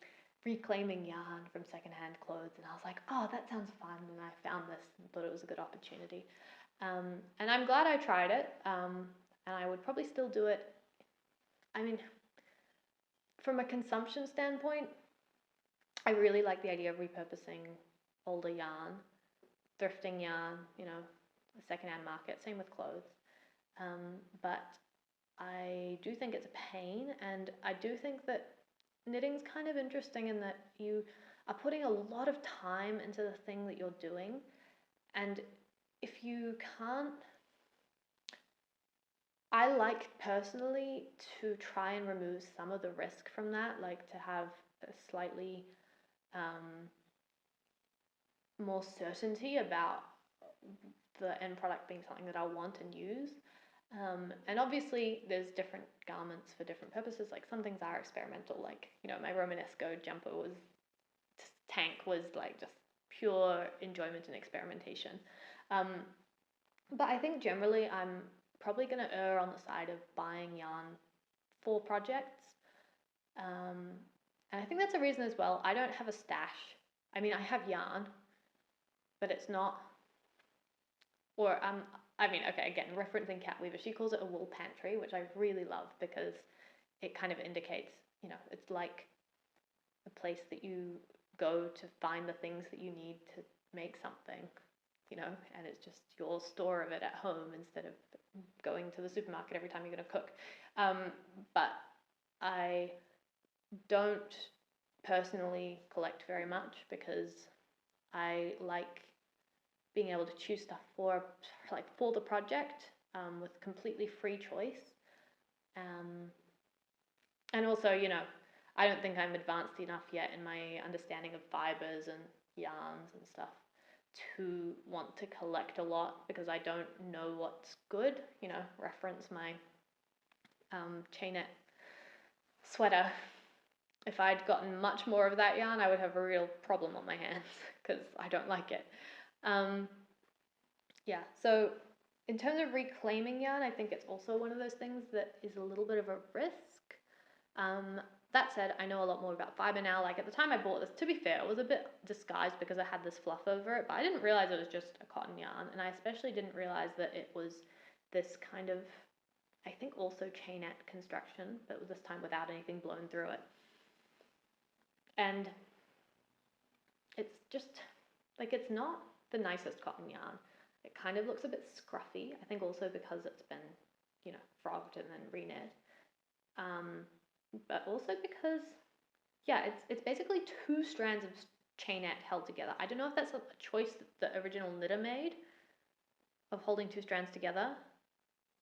reclaiming yarn from secondhand clothes, and I was like, oh, that sounds fun, and I found this and thought it was a good opportunity. And I'm glad I tried it, and I would probably still do it. I mean, from a consumption standpoint, I really like the idea of repurposing older yarn, thrifting yarn, you know, the secondhand market, same with clothes. But I do think it's a pain, and I do think that knitting's kind of interesting in that you are putting a lot of time into the thing that you're doing, and if you can't, I like personally to try and remove some of the risk from that, like to have a slightly more certainty about the end product being something that I want and use. And obviously there's different garments for different purposes, like some things are experimental, like, you know, my Romanesco jumper tank was like just pure enjoyment and experimentation. But I think generally I'm probably going to err on the side of buying yarn for projects. And I think that's a reason as well. I don't have a stash. I mean, I have yarn, but it's not, or I mean, okay, again, referencing Cat Weaver, she calls it a wool pantry, which I really love because it kind of indicates, you know, it's like a place that you go to find the things that you need to make something, you know, and it's just your store of it at home instead of going to the supermarket every time you're going to cook. But I don't personally collect very much because I like being able to choose stuff for the project with completely free choice. And also, you know, I don't think I'm advanced enough yet in my understanding of fibers and yarns and stuff to want to collect a lot because I don't know what's good. You know, reference my chainette sweater. If I'd gotten much more of that yarn, I would have a real problem on my hands because I don't like it. Yeah, so in terms of reclaiming yarn, I think it's also one of those things that is a little bit of a risk. That said, I know a lot more about fiber now. Like at the time I bought this, to be fair, it was a bit disguised because it had this fluff over it, but I didn't realize it was just a cotton yarn, and I especially didn't realize that it was this kind of, I think also chainette construction, but this time without anything blown through it. And it's just, like, it's not the nicest cotton yarn. It kind of looks a bit scruffy, I think also because it's been, you know, frogged and then reknit. But also because, yeah, it's basically two strands of chainette held together. I don't know if that's a choice that the original knitter made of holding two strands together,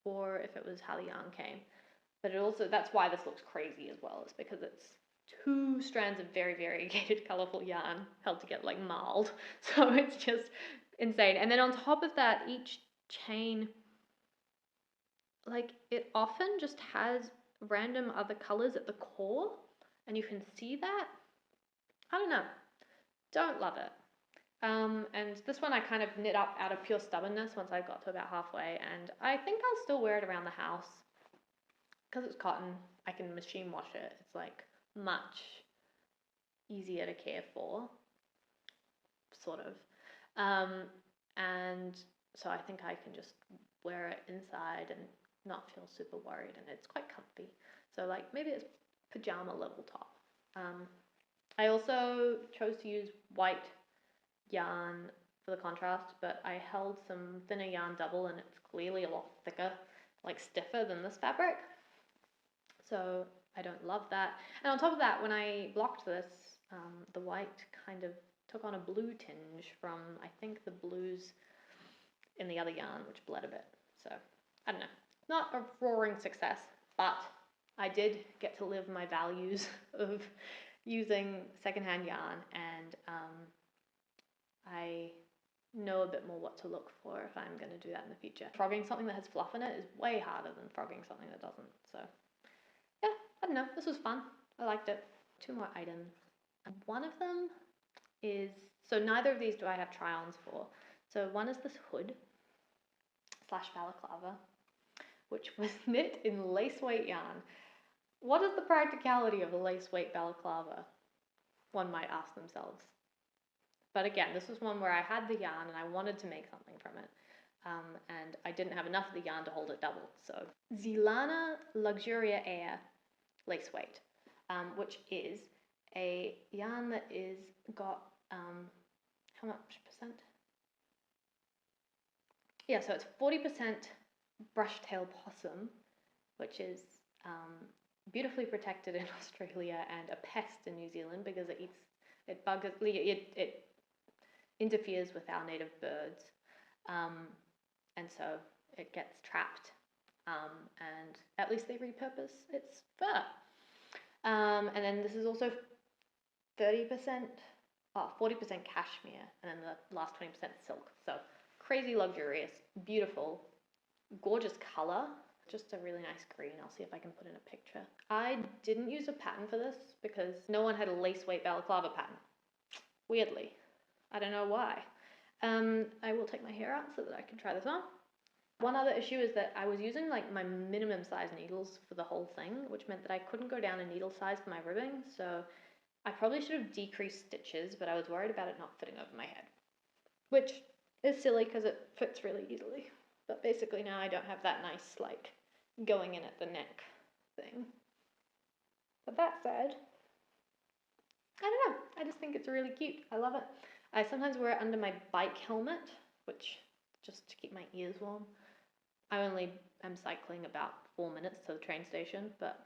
or if it was how the yarn came. But it also, that's why this looks crazy as well, is because it's two strands of very variegated colourful yarn held together, like marled. So it's just insane. And then on top of that, each chain, like, it often just has random other colours at the core, and you can see that. I don't know. Don't love it. And this one I kind of knit up out of pure stubbornness once I got to about halfway, and I think I'll still wear it around the house. Because it's cotton, I can machine wash it. It's like much easier to care for, sort of. And so I think I can just wear it inside and not feel super worried, and it's quite comfy. So like maybe it's pajama level top. I also chose to use white yarn for the contrast, but I held some thinner yarn double and it's clearly a lot thicker, like stiffer than this fabric. So I don't love that. And on top of that, when I blocked this, the white kind of took on a blue tinge from, I think, the blues in the other yarn, which bled a bit. So I don't know, not a roaring success, but I did get to live my values of using secondhand yarn, and I know a bit more what to look for if I'm going to do that in the future. Frogging something that has fluff in it is way harder than frogging something that doesn't. So yeah, I don't know, this was fun. I liked it. 2 more items. And one of them is, so neither of these do I have try-ons for. So one is this hood / balaclava, which was knit in lace weight yarn. What is the practicality of a lace weight balaclava? One might ask themselves. But again, this was one where I had the yarn and I wanted to make something from it. And I didn't have enough of the yarn to hold it double. So Zilana Luxuria Air lace weight, which is a yarn that is got, how much percent? Yeah, so it's 40% brush-tail possum, which is beautifully protected in Australia and a pest in New Zealand because it interferes with our native birds, and so it gets trapped, and at least they repurpose its fur. And then this is also 40% cashmere, and then the last 20% silk. So crazy luxurious, beautiful, gorgeous color. Just a really nice green. I'll see if I can put in a picture. I didn't use a pattern for this because no one had a lace weight balaclava pattern. Weirdly. I don't know why. I will take my hair out so that I can try this on. One other issue is that I was using like my minimum size needles for the whole thing, which meant that I couldn't go down a needle size for my ribbing. So I probably should have decreased stitches, but I was worried about it not fitting over my head, which is silly because it fits really easily. But basically now I don't have that nice like going in at the neck thing. But that said, I don't know, I just think it's really cute. I love it. I sometimes wear it under my bike helmet, which just to keep my ears warm. I only am cycling about 4 minutes to the train station, but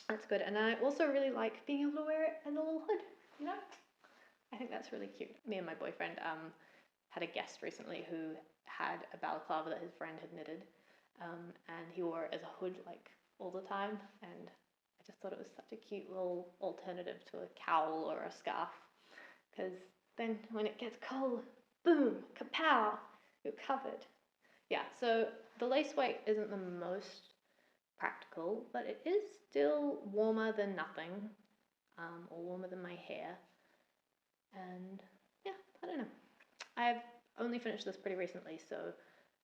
that's good. And I also really like being able to wear it as a little hood, you know? I think that's really cute. Me and my boyfriend had a guest recently who had a balaclava that his friend had knitted, and he wore it as a hood like all the time, and I just thought it was such a cute little alternative to a cowl or a scarf, because then when it gets cold, boom, kapow, you're covered. Yeah, so the lace weight isn't the most practical, but it is still warmer than nothing, or warmer than my hair, and yeah, I don't know. I've only finished this pretty recently, so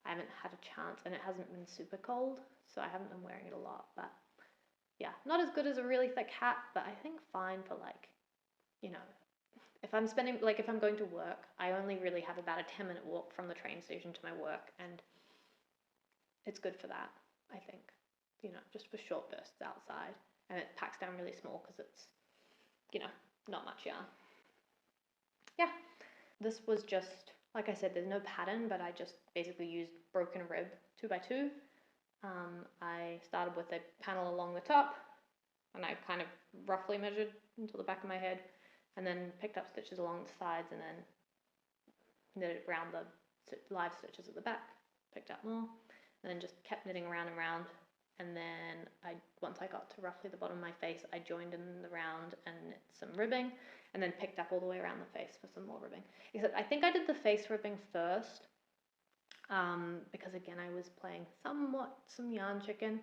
I haven't had a chance, and it hasn't been super cold, so I haven't been wearing it a lot, but yeah, not as good as a really thick hat, but I think fine for like, you know, if I'm spending, like if I'm going to work, I only really have about a 10-minute walk from the train station to my work, and it's good for that, I think, you know, just for short bursts outside, and it packs down really small because it's, you know, not much yarn. Yeah, this was just, like I said, there's no pattern, but I just basically used broken rib 2x2. I started with a panel along the top, and I kind of roughly measured until the back of my head, and then picked up stitches along the sides, and then knitted around the live stitches at the back, picked up more, and then just kept knitting around and around. And then once I got to roughly the bottom of my face, I joined in the round and knit some ribbing, and then picked up all the way around the face for some more ribbing. Except I think I did the face ribbing first, because again, I was playing some yarn chicken.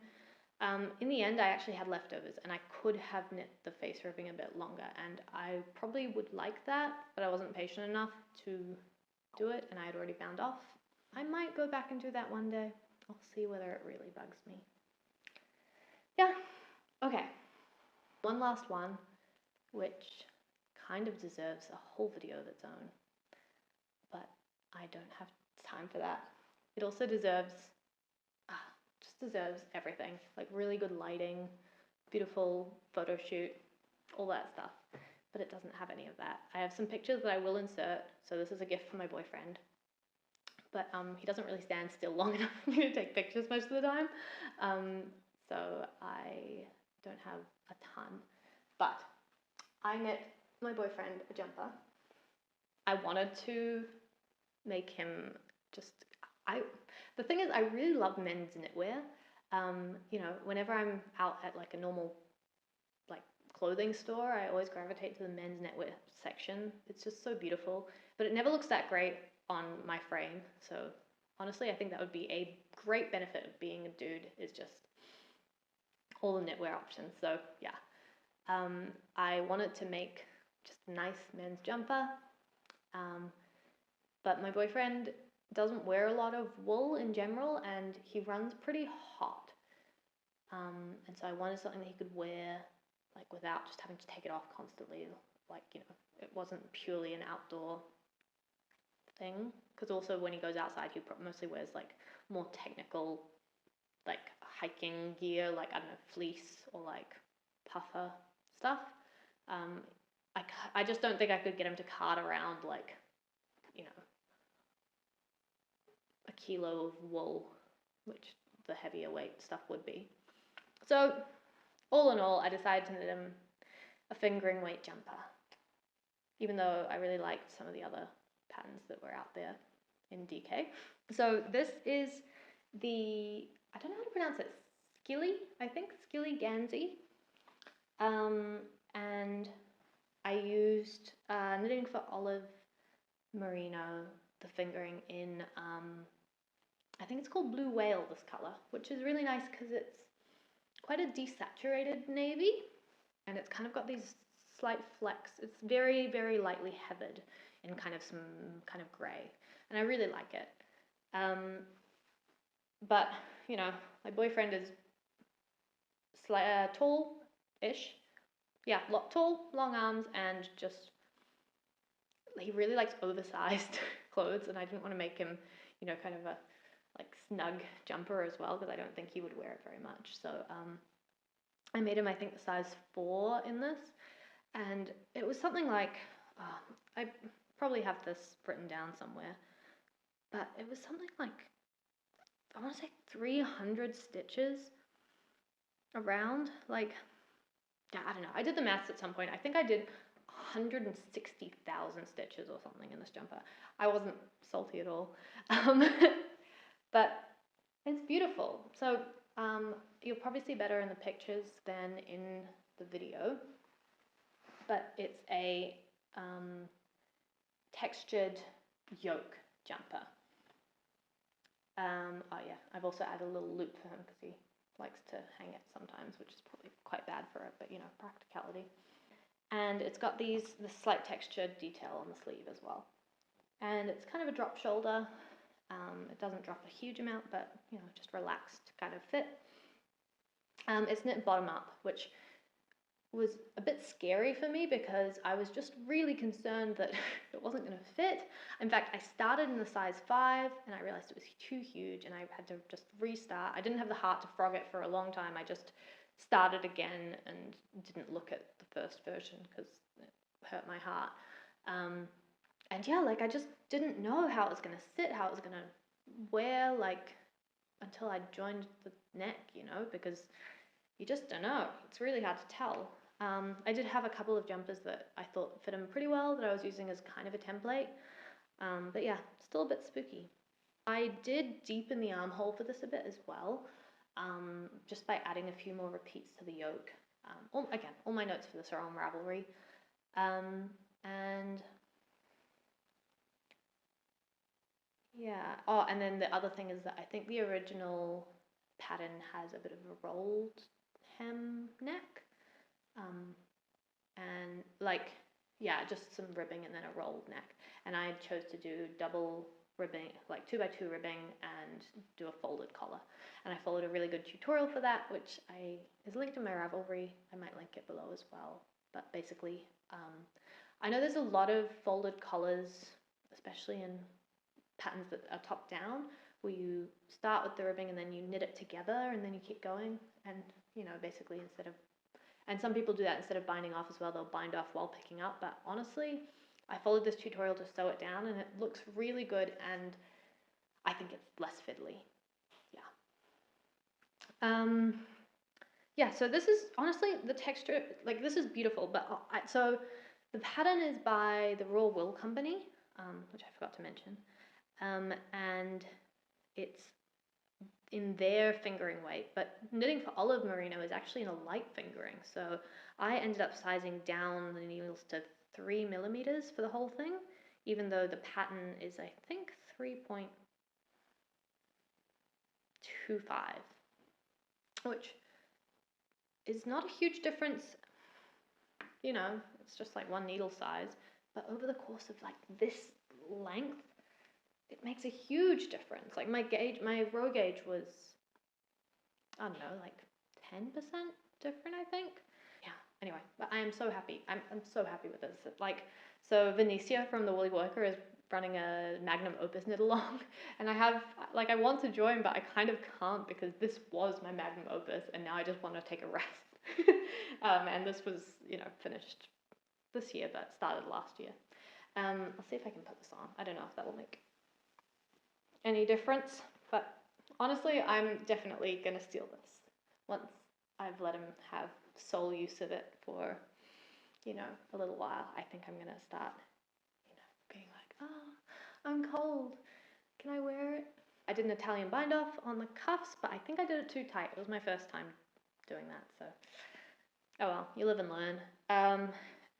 In the end, I actually had leftovers, and I could have knit the face ribbing a bit longer, and I probably would like that, but I wasn't patient enough to do it, and I had already bound off. I might go back and do that one day. I'll see whether it really bugs me. Yeah, okay. One last one, which kind of deserves a whole video of its own, but I don't have time for that. It also deserves everything, like really good lighting, beautiful photo shoot, all that stuff. but it doesn't have any of that. I have some pictures that I will insert. So this is a gift from my boyfriend, but he doesn't really stand still long enough for me to take pictures most of the time. So I don't have a ton, but I knit my boyfriend a jumper. I wanted to make him the thing is, I really love men's knitwear. You know, whenever I'm out at like a normal like clothing store, I always gravitate to the men's knitwear section. It's just so beautiful, but it never looks that great on my frame. So honestly, I think that would be a great benefit of being a dude, is just all the knitwear options. So yeah, I wanted to make just a nice men's jumper, but my boyfriend doesn't wear a lot of wool in general, and he runs pretty hot, and so I wanted something that he could wear like without just having to take it off constantly, like, you know, it wasn't purely an outdoor thing, because also when he goes outside he mostly wears like more technical like hiking gear, like, I don't know, fleece or like puffer stuff. I just don't think I could get him to cart around like, you know, a kilo of wool, which the heavier weight stuff would be. So all in all, I decided to knit him a fingering weight jumper, even though I really liked some of the other patterns that were out there in DK. So this is the, I don't know how to pronounce it, Scilly, I think, Scilly Gansey. And I used Knitting for Olive Merino, the fingering in, I think it's called Blue Whale, this color, which is really nice because it's quite a desaturated navy, and it's kind of got these slight flecks. It's very, very lightly heathered in kind of some kind of grey, and I really like it. But, you know, my boyfriend is tall-ish. Yeah, tall, long arms, and just, he really likes oversized clothes, and I didn't want to make him, you know, kind of a like snug jumper as well, because I don't think he would wear it very much. So I made him, I think, the size 4 in this, and it was something like, I probably have this written down somewhere, but it was something like, I want to say 300 stitches around, like, yeah, I don't know. I did the maths at some point. I think I did 160,000 stitches or something in this jumper. I wasn't salty at all. But it's beautiful. So you'll probably see better in the pictures than in the video. But it's a textured yoke jumper. Oh yeah, I've also added a little loop for him because he likes to hang it sometimes, which is probably quite bad for it, but you know, practicality. And it's got this slight textured detail on the sleeve as well. And it's kind of a drop shoulder. It doesn't drop a huge amount, but you know, just relaxed kind of fit. It's knit bottom up, which was a bit scary for me because I was just really concerned that it wasn't going to fit. In fact, I started in the size 5 and I realized it was too huge and I had to just restart. I didn't have the heart to frog it for a long time. I just started again and didn't look at the first version because it hurt my heart. And yeah, like I just didn't know how it was going to sit, how it was going to wear, like, until I joined the neck, you know, because you just don't know. It's really hard to tell. I did have a couple of jumpers that I thought fit them pretty well that I was using as kind of a template. But yeah, still a bit spooky. I did deepen the armhole for this a bit as well, just by adding a few more repeats to the yoke. Again, all my notes for this are on Ravelry. And yeah, oh, and then the other thing is that I think the original pattern has a bit of a rolled hem neck. And like, yeah, just some ribbing and then a rolled neck. And I chose to do double ribbing, like 2x2 ribbing, and do a folded collar. And I followed a really good tutorial for that, which is linked in my Ravelry. I might link it below as well. But basically, I know there's a lot of folded collars, especially in patterns that are top down, where you start with the ribbing and then you knit it together and then you keep going. And, you know, basically instead of And some people do that instead of binding off as well. They'll bind off while picking up. But honestly, I followed this tutorial to sew it down, and it looks really good, and I think it's less fiddly. Yeah. Yeah, so this is, honestly, the texture, like, this is beautiful, but so the pattern is by the Raw Wool Company, which I forgot to mention, and it's in their fingering weight, but knitting for olive merino is actually in a light fingering, so I ended up sizing down the needles to 3 millimeters for the whole thing, even though the pattern is, I think, 3.25, which is not a huge difference, you know, it's just like one needle size, but over the course of like this length, it makes a huge difference. Like my row gauge was, I don't know, like 10% different, I think. Yeah, anyway, but I am so happy. I'm so happy with this. Like, so Venetia from the Woolly Worker is running a magnum opus knit along, and I want to join, but I kind of can't because this was my magnum opus, and now I just want to take a rest. And this was, you know, finished this year, but started last year. I'll see if I can put this on. I don't know if that will make any difference, but honestly, I'm definitely going to steal this once I've let him have sole use of it for, you know, a little while. I think I'm going to start, you know, being like, oh, I'm cold. Can I wear it? I did an Italian bind off on the cuffs, but I think I did it too tight. It was my first time doing that, so oh well, you live and learn.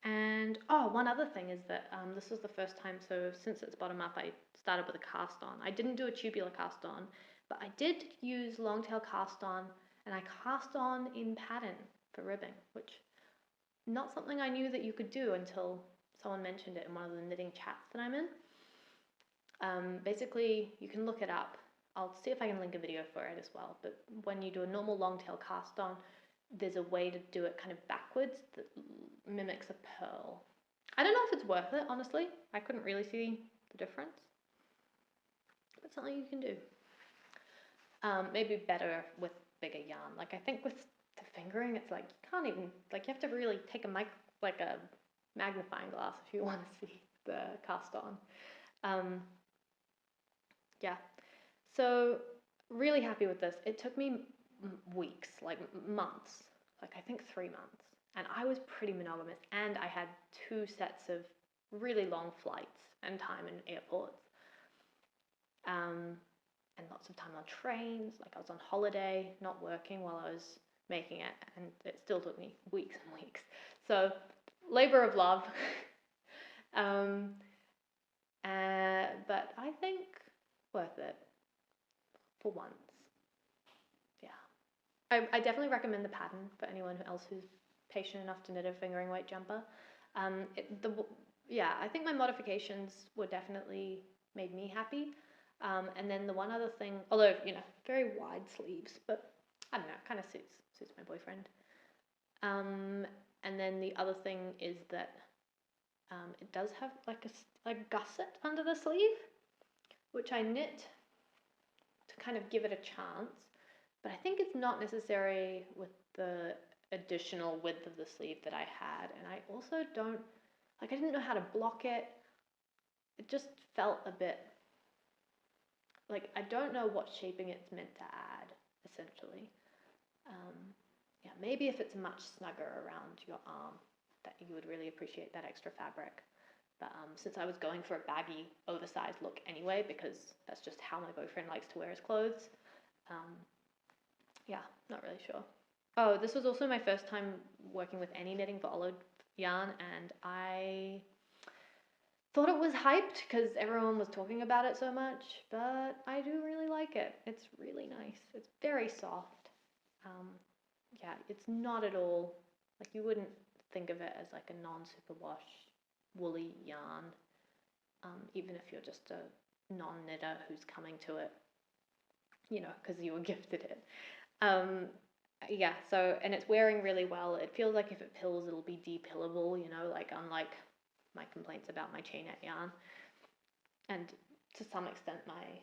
And one other thing is that this was the first time, so since it's bottom up, I started with a cast on. I didn't do a tubular cast on, but I did use long tail cast on, and I cast on in pattern for ribbing, which not something I knew that you could do until someone mentioned it in one of the knitting chats that I'm in. Basically, you can look it up. I'll see if I can link a video for it as well, but when you do a normal long tail cast on, there's a way to do it kind of backwards that mimics a pearl. I don't know if it's worth it, honestly. I couldn't really see the difference, but something you can do. Maybe better with bigger yarn. Like I think with the fingering, it's like you can't even, like you have to really take a magnifying glass if you want to see the cast on. Yeah, so really happy with this. It took me weeks, like months, like I think 3 months, and I was pretty monogamous, and I had 2 sets of really long flights and time in airports, and lots of time on trains. Like I was on holiday, not working while I was making it, and it still took me weeks and weeks. So labor of love. But I think worth it for once. Yeah, I definitely recommend the pattern for anyone else who's patient enough to knit a fingering weight jumper. I think my modifications were definitely made me happy. And then the one other thing, although, you know, very wide sleeves, but I don't know, it kind of suits my boyfriend. And then the other thing is that it does have like a gusset under the sleeve, which I knit to kind of give it a chance, but I think it's not necessary with the additional width of the sleeve that I had, and I also I didn't know how to block it. It just felt a bit like I don't know what shaping it's meant to add, essentially. Yeah, maybe if it's much snugger around your arm, that you would really appreciate that extra fabric. But since I was going for a baggy, oversized look anyway, because that's just how my boyfriend likes to wear his clothes, yeah, not really sure. Oh, this was also my first time working with any knitting for olive yarn, and I thought it was hyped because everyone was talking about it so much, but I do really like it. It's really nice. It's very soft. Yeah, it's not at all, like you wouldn't think of it as like a non-superwash woolly yarn, even if you're just a non-knitter who's coming to it, you know, because you were gifted it. Yeah, so, and it's wearing really well. It feels like if it pills, it'll be depillable, you know, like unlike my complaints about my chainette yarn, and to some extent my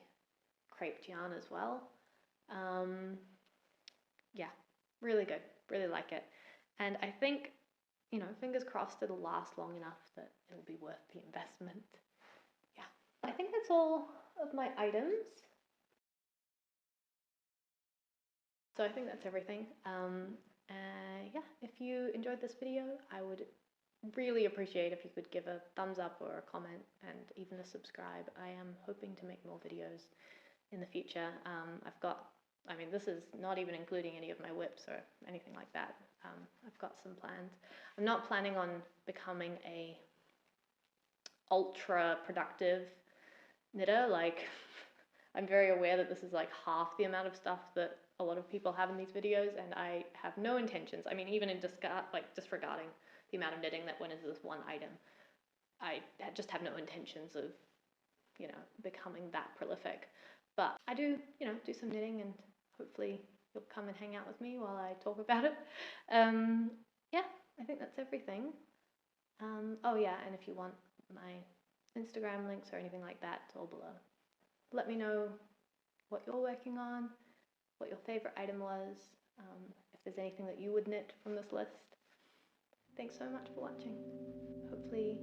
crepe yarn as well. Yeah, really good, really like it. And I think, you know, fingers crossed it'll last long enough that it'll be worth the investment. Yeah, I think that's all of my items. So I think that's everything. Yeah, if you enjoyed this video, I would really appreciate if you could give a thumbs up or a comment and even a subscribe. I am hoping to make more videos in the future. I mean, this is not even including any of my whips or anything like that. I've got some plans. I'm not planning on becoming a ultra productive knitter. Like, I'm very aware that this is like half the amount of stuff that a lot of people have in these videos, and I have no intentions. I mean, even in disregarding the amount of knitting that went into this one item, I just have no intentions of, you know, becoming that prolific. But I do, you know, do some knitting, and hopefully you'll come and hang out with me while I talk about it. Yeah, I think that's everything. Oh yeah, and if you want my Instagram links or anything like that, it's all below. Let me know what you're working on, what your favorite item was, if there's anything that you would knit from this list. Thanks so much for watching. Hopefully